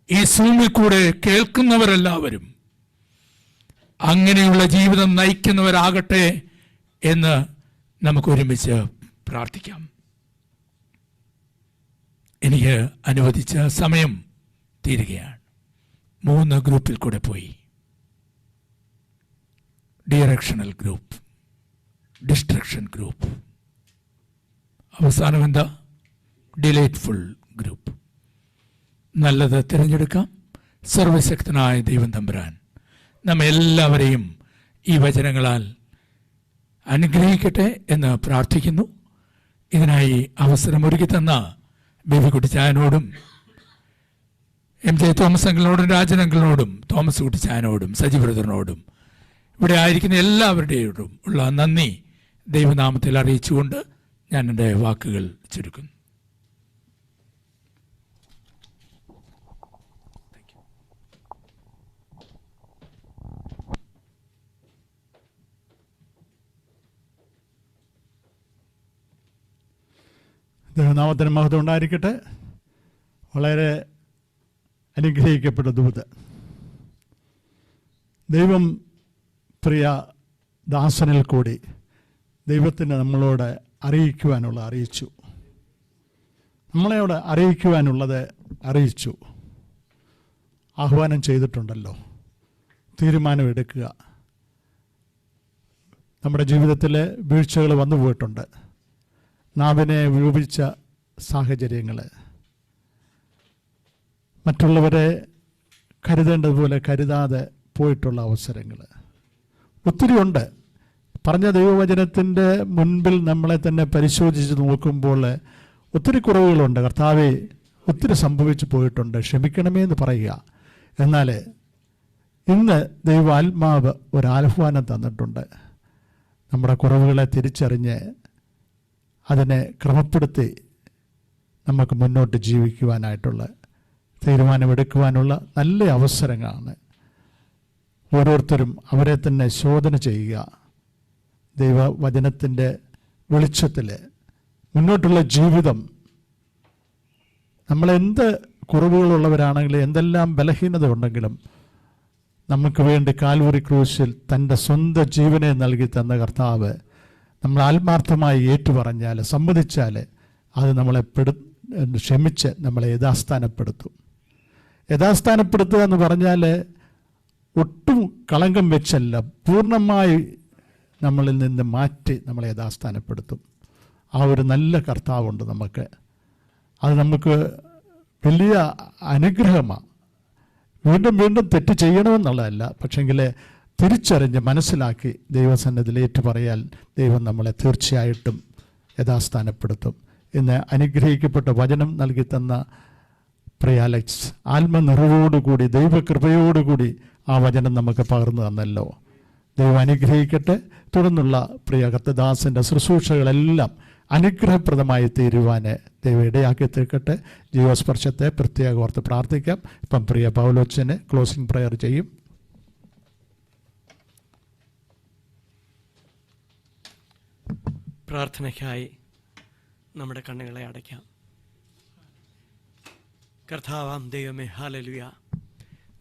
Speaker 2: ഈ സൂമിൽ കൂടെ കേൾക്കുന്നവരെല്ലാവരും അങ്ങനെയുള്ള ജീവിതം നയിക്കുന്നവരാകട്ടെ എന്ന് നമുക്ക് ഒരുമിച്ച് പ്രാർത്ഥിക്കാം. എനിക്ക് അനുവദിച്ച സമയം തീരുകയാണ്. 3 ഗ്രൂപ്പിൽ കൂടെ പോയി. ഡയറക്ഷണൽ ഗ്രൂപ്പ്, ഡിസ്ട്രക്ഷൻ ഗ്രൂപ്പ്, അവസാനം എന്താ? Delightful group. നല്ലത് തിരഞ്ഞെടുക്കാം. സർവശക്തനായ ദൈവം തമ്പുരാൻ നമ്മെ എല്ലാവരെയും ഈ വചനങ്ങളാൽ അനുഗ്രഹിക്കട്ടെ എന്ന് പ്രാർത്ഥിക്കുന്നു. ഇതിനായി അവസരമൊരുക്കി തന്ന ബേബി കുട്ടിച്ചായനോടും എം ജെ തോമസ് അങ്കിളിനോടും രാജൻ അങ്കിളിനോടും തോമസ് കുട്ടിച്ചായനോടും സജി ബ്രദറിനോടും ഇവിടെ ആയിരിക്കുന്ന എല്ലാവരുടെയും ഉള്ള നന്ദി ദൈവനാമത്തിൽ അറിയിച്ചുകൊണ്ട് ഞാൻ എൻ്റെ വാക്കുകൾ ചുരുക്കുന്നു.
Speaker 1: ദൈവനാമത്തിന് മഹത്വം ഉണ്ടായിരിക്കട്ടെ. വളരെ അനുഗ്രഹിക്കപ്പെട്ട ദൂത് ദൈവം പ്രിയ ദാസനിൽ കൂടി ദൈവത്തിന് നമ്മളോട് അറിയിച്ചു. നമ്മളോട് അറിയിക്കുവാനുള്ളത് അറിയിച്ചു. ആഹ്വാനം ചെയ്തിട്ടുണ്ടല്ലോ. തീരുമാനമെടുക്കുക. നമ്മുടെ ജീവിതത്തിൽ വീഴ്ചകൾ വന്നു പോയിട്ടുണ്ട്. നാവിനെ വിരൂപിച്ച സാഹചര്യങ്ങൾ, മറ്റുള്ളവരെ കരുതേണ്ടതുപോലെ കരുതാതെ പോയിട്ടുള്ള അവസരങ്ങൾ ഒത്തിരിയുണ്ട്. പറഞ്ഞ ദൈവവചനത്തിൻ്റെ മുൻപിൽ നമ്മളെ തന്നെ പരിശോധിച്ച് നോക്കുമ്പോൾ ഒത്തിരി കുറവുകളുണ്ട്. കർത്താവേ, ഒത്തിരി സംഭവിച്ചു പോയിട്ടുണ്ട്, ക്ഷമിക്കണമേ എന്ന് പറയുക. എന്നാൽ ഇന്ന് ദൈവാത്മാവ് ഒരാഹ്വാനം തന്നിട്ടുണ്ട്. നമ്മുടെ കുറവുകളെ തിരിച്ചറിഞ്ഞ് അതിനെ ക്രമപ്പെടുത്തി നമുക്ക് മുന്നോട്ട് ജീവിക്കുവാനായിട്ടുള്ള തീരുമാനമെടുക്കുവാനുള്ള നല്ല അവസരങ്ങളാണ്. ഓരോരുത്തരും അവരെ തന്നെ ശോധന ചെയ്യുക. ദൈവവചനത്തിൻ്റെ വെളിച്ചത്തിൽ മുന്നോട്ടുള്ള ജീവിതം, നമ്മളെന്ത് കുറവുകളുള്ളവരാണെങ്കിലും എന്തെല്ലാം ബലഹീനത ഉണ്ടെങ്കിലും നമുക്ക് വേണ്ടി കാൽവറി ക്രൂശിൽ തൻ്റെ സ്വന്തം ജീവനെ നൽകി തന്ന കർത്താവ് നമ്മൾ ആത്മാർത്ഥമായി ഏറ്റുപറഞ്ഞാൽ, സമ്മതിച്ചാൽ അത് നമ്മളെ ക്ഷമിച്ച് നമ്മളെ യഥാസ്ഥാനപ്പെടുത്തും. യഥാസ്ഥാനപ്പെടുത്തുക എന്ന് പറഞ്ഞാൽ ഒട്ടും കളങ്കം വെച്ചല്ല, പൂർണ്ണമായി നമ്മളിൽ നിന്ന് മാറ്റി നമ്മളെ യഥാസ്ഥാനപ്പെടുത്തും. ആ ഒരു നല്ല കർത്താവുണ്ട് നമുക്ക്. അത് നമുക്ക് വലിയ അനുഗ്രഹമാണ്. വീണ്ടും വീണ്ടും തെറ്റ് ചെയ്യണമെന്നുള്ളതല്ല, പക്ഷെങ്കിൽ തിരിച്ചറിഞ്ഞ് മനസ്സിലാക്കി ദൈവസന്നിധിയിൽ ഏറ്റുപറയാൽ ദൈവം നമ്മളെ തീർച്ചയായിട്ടും യഥാസ്ഥാനപ്പെടുത്തും. ഇന്ന് അനുഗ്രഹിക്കപ്പെട്ട വചനം നൽകി തന്ന പ്രിയ അലക്സ് ആത്മനിറവോടുകൂടി ദൈവകൃപയോടുകൂടി ആ വചനം നമുക്ക് പകർന്നു തന്നല്ലോ. ദൈവം അനുഗ്രഹിക്കട്ടെ. തുടർന്നുള്ള പ്രിയ കർത്തദാസൻ്റെ ശുശ്രൂഷകളെല്ലാം അനുഗ്രഹപ്രദമായി തീരുവാൻ ദൈവം ഇടയാക്കി തീർക്കട്ടെ. ജീവസ്പർശത്തെ പ്രത്യേകം ഓർത്ത് പ്രാർത്ഥിക്കാം. ഇപ്പം പ്രിയ പൗലോച്ചന് ക്ലോസിംഗ് പ്രയർ ചെയ്യും.
Speaker 4: പ്രാർത്ഥനയ്ക്കായി നമ്മുടെ കണ്ണുകളെ അടയ്ക്കാം. കർത്താവാം ദൈവമേ, ഹല്ലേലൂയ.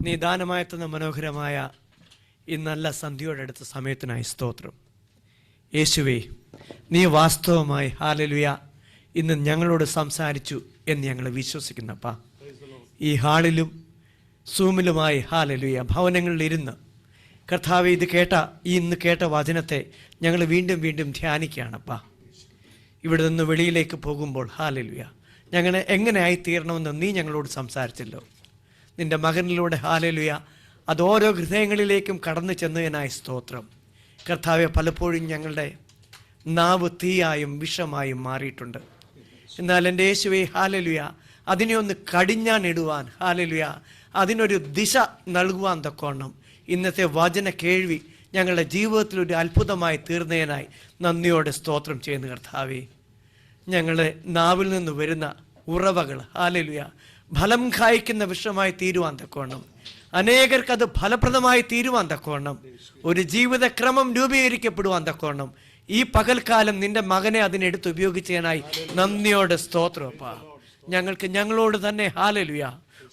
Speaker 4: നീ ദാനമായി തന്ന മനോഹരമായ ഈ നല്ല സന്ധ്യയോടടുത്ത സമയത്തിനായി സ്തോത്രം. യേശുവേ, നീ വാസ്തവമായി ഹല്ലേലൂയ ഇന്ന് ഞങ്ങളോട് സംസാരിച്ചു എന്ന് ഞങ്ങൾ വിശ്വസിക്കുന്നപ്പാ. ഈ ഹാളിലും സൂമിലുമായി ഹല്ലേലൂയ ഭവനങ്ങളിലിരുന്ന് കർത്താവേ, ഇന്ന് കേട്ട വചനത്തെ ഞങ്ങൾ വീണ്ടും വീണ്ടും ധ്യാനിക്കുകയാണപ്പാ. ഇവിടെ നിന്ന് വെളിയിലേക്ക് പോകുമ്പോൾ ഹല്ലേലൂയ ഞങ്ങൾ എങ്ങനെ ആയിത്തീരണമെന്ന് നീ ഞങ്ങളോട് സംസാരിച്ചല്ലോ. നിൻ്റെ മകനിലൂടെ ഹല്ലേലൂയ അത് ഓരോ ഹൃദയങ്ങളിലേക്കും കടന്നു ചെന്നതിനായി സ്തോത്രം. കർത്താവെ, പലപ്പോഴും ഞങ്ങളുടെ നാവ് തീയായും വിഷമായും മാറിയിട്ടുണ്ട്. എന്നാൽ എൻ്റെ യേശുവേ ഹല്ലേലൂയ അതിനെ ഒന്ന് കടിഞ്ഞാണിടുവാൻ ഹല്ലേലൂയ അതിനൊരു ദിശ നൽകുവാൻ തക്കോണം ഇന്നത്തെ വചന കേൾവി ഞങ്ങളുടെ ജീവിതത്തിൽ ഒരു അത്ഭുതമായി തീർന്നതിനായി നന്ദിയോടെ സ്തോത്രം ചെയ്യുന്ന കർത്താവേ, ഞങ്ങളുടെ നാവിൽ നിന്ന് വരുന്ന ഉറവകൾ ഹല്ലേലൂയ ഫലം കായ്ക്കുന്ന വിഷയമായി തീരുവാൻ തക്കോണം, അനേകർക്കത് ഫലപ്രദമായി തീരുവാൻ തക്കോണം, ഒരു ജീവിതക്രമം രൂപീകരിക്കപ്പെടുവാൻ തക്കോണം ഈ പകൽക്കാലം നിന്റെ മകനെ അതിനെടുത്ത് ഉപയോഗിച്ചതിനായി നന്ദിയോടെ സ്തോത്രപ്പാ. ഞങ്ങളോട് തന്നെ ഹല്ലേലൂയ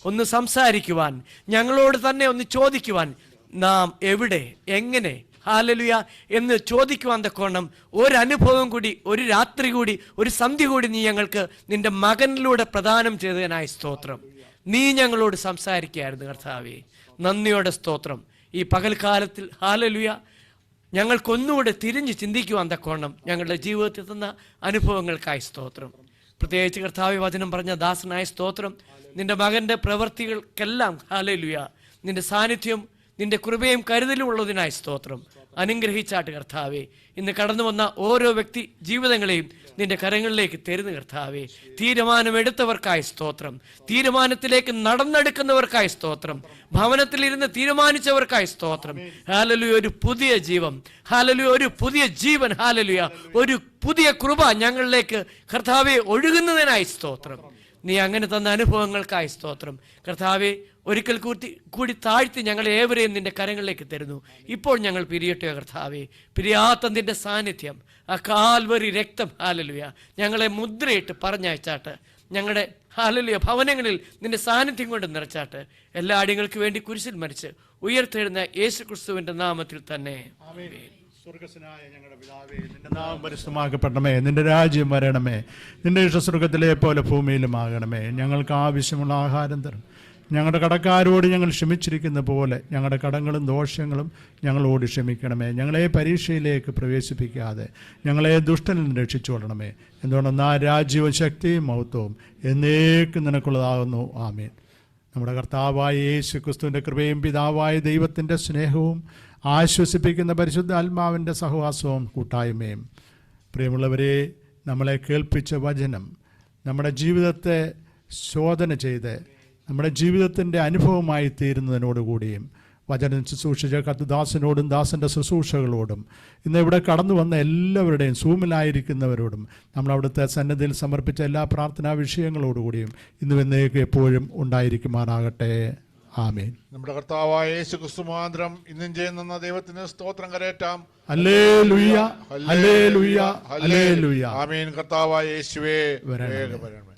Speaker 4: ഒന്ന് സംസാരിക്കുവാൻ, ഞങ്ങളോട് തന്നെ ഒന്ന് ചോദിക്കുവാൻ, നാം എവിടെ എങ്ങനെ ഹല്ലേലൂയ എന്ന് ചോദിക്കുവാൻ തക്കോണം ഒരനുഭവം കൂടി, ഒരു രാത്രി കൂടി, ഒരു സന്ധ്യ കൂടി നീ ഞങ്ങൾക്ക് നിന്റെ മകനിലൂടെ പ്രദാനം ചെയ്തതിനായി സ്തോത്രം. നീ ഞങ്ങളോട് സംസാരിക്കുകയായിരുന്നു കർത്താവേ, നന്ദിയോടെ സ്തോത്രം. ഈ പകൽക്കാലത്തിൽ ഹല്ലേലൂയ ഞങ്ങൾക്കൊന്നുകൂടെ തിരിഞ്ഞ് ചിന്തിക്കുവാൻ തക്കോണം ഞങ്ങളുടെ ജീവിതത്തിൽ തന്ന അനുഭവങ്ങൾക്കായി സ്തോത്രം. പ്രത്യേകിച്ച് കർത്താവേ, വചനം പറഞ്ഞ ദാസനായ സ്തോത്രം. നിന്റെ മകൻ്റെ പ്രവൃത്തികൾക്കെല്ലാം ഹല്ലേലൂയ നിന്റെ സാന്നിധ്യം, നിന്റെ കൃപയും കരുതലും ഉള്ളതിനായി സ്തോത്രം. അനുഗ്രഹിച്ചാട്ട് കർത്താവേ. ഇന്ന് കടന്നു വന്ന ഓരോ വ്യക്തി ജീവിതങ്ങളെയും നിന്റെ കരങ്ങളിലേക്ക് തരുന്ന കർത്താവേ. തീരുമാനമെടുത്തവർക്കായി സ്തോത്രം, തീരുമാനത്തിലേക്ക് നടന്നെടുക്കുന്നവർക്കായി സ്തോത്രം, ഭവനത്തിലിരുന്ന് തീരുമാനിച്ചവർക്കായി സ്തോത്രം. ഹല്ലേലൂയ, ഒരു പുതിയ ജീവൻ, ഹല്ലേലൂയ, ഒരു പുതിയ ജീവൻ, ഹല്ലേലൂയ, ഒരു പുതിയ കൃപ ഞങ്ങളിലേക്ക് കർത്താവെ ഒഴുകുന്നതിനായി സ്തോത്രം. നീ അങ്ങനെ തന്ന അനുഭവങ്ങൾക്കായി സ്തോത്രം കർത്താവെ. ഒരിക്കൽ കൂടി താഴ്ത്തി ഞങ്ങളെ ഏവരെയും നിന്റെ കരങ്ങളിലേക്ക് തരുന്നു. ഇപ്പോൾ ഞങ്ങൾ പിരിയട്ടെ കർത്താവെ. പിരിയാത്ത നിന്റെ സാന്നിധ്യം, ആ കാൽവരി രക്തം, ഹല്ലേലൂയ, ഞങ്ങളെ മുദ്രയിട്ട് പറഞ്ഞയച്ചാട്ട് ഞങ്ങളുടെ ഹല്ലേലൂയ ഭവനങ്ങളിൽ നിന്റെ സാന്നിധ്യം കൊണ്ട് നിറച്ചാട്ട് എല്ലാ അടികൾക്ക് വേണ്ടി കുരിശിൽ മരിച്ച് ഉയർത്തെഴുന്ന യേശു ക്രിസ്തുവിന്റെ നാമത്തിൽ തന്നെ.
Speaker 1: സ്വർഗ്ഗസ്വനായ ഞങ്ങളുടെ പിതാവേ, നിന്റെ നാമം പരിശുദ്ധമാക്കപ്പെടണമേ, നിന്റെ രാജ്യം വരണമേ, നിന്റെ ഇഷ്ട സ്വർഗ്ഗത്തിലെ പോലെ ഭൂമിയിലും ആകണമേ. ഞങ്ങൾക്ക് ആവശ്യമുള്ള ആഹാരം തരണം. ഞങ്ങളുടെ കടക്കാരോട് ഞങ്ങൾ ക്ഷമിച്ചിരിക്കുന്ന പോലെ ഞങ്ങളുടെ കടങ്ങളും ദോഷങ്ങളും ഞങ്ങളോട് ക്ഷമിക്കണമേ. ഞങ്ങളെ പരീക്ഷയിലേക്ക് പ്രവേശിപ്പിക്കാതെ ഞങ്ങളെ ദുഷ്ടനിൽ നിന്ന് രക്ഷിച്ചുകൊള്ളണമേ. എന്തുകൊണ്ടെന്ന് ആ രാജ്യവും ശക്തിയും മഹത്വവും എന്നേക്കും നിനക്കുള്ളതാകുന്നു. ആമേൻ. നമ്മുടെ കർത്താവായ യേശു ക്രിസ്തുവിൻ്റെ കൃപയും പിതാവായ ദൈവത്തിൻ്റെ സ്നേഹവും ആശ്വസിപ്പിക്കുന്ന പരിശുദ്ധ ആത്മാവിൻ്റെ സഹവാസവും കൂട്ടായ്മയും, പ്രിയമുള്ളവരെ, നമ്മളെ കേൾപ്പിച്ച വചനം നമ്മുടെ ജീവിതത്തെ ശോധന ചെയ്ത് നമ്മുടെ ജീവിതത്തിൻ്റെ അനുഭവമായി തീരുന്നതിനോടുകൂടിയും വചനം ശുശ്രൂഷിച്ച കർത്തദാസനോടും ദാസൻ്റെ ശുശ്രൂഷകളോടും ഇന്ന് ഇവിടെ കടന്നു വന്ന എല്ലാവരുടെയും സൂമിലായിരിക്കുന്നവരോടും നമ്മൾ അവിടുത്തെ സന്നിധിയിൽ സമർപ്പിച്ച എല്ലാ പ്രാർത്ഥനാ വിഷയങ്ങളോടുകൂടിയും ഇന്നും എന്നേക്കും എപ്പോഴും ഉണ്ടായിരിക്കുമാറാകട്ടെ. ആമേൻ.
Speaker 5: നമ്മുടെ കർത്താവായ യേശു ക്രിസ്തു മുഖാന്തരം ഇന്നും ചെയ്യുന്ന ദൈവത്തിന് സ്തോത്രം കരേറ്റാം.
Speaker 1: Hallelujah, hallelujah, hallelujah.
Speaker 5: ആമേൻ. കർത്താവായ യേശുവേ, വേഗം വരണമേ.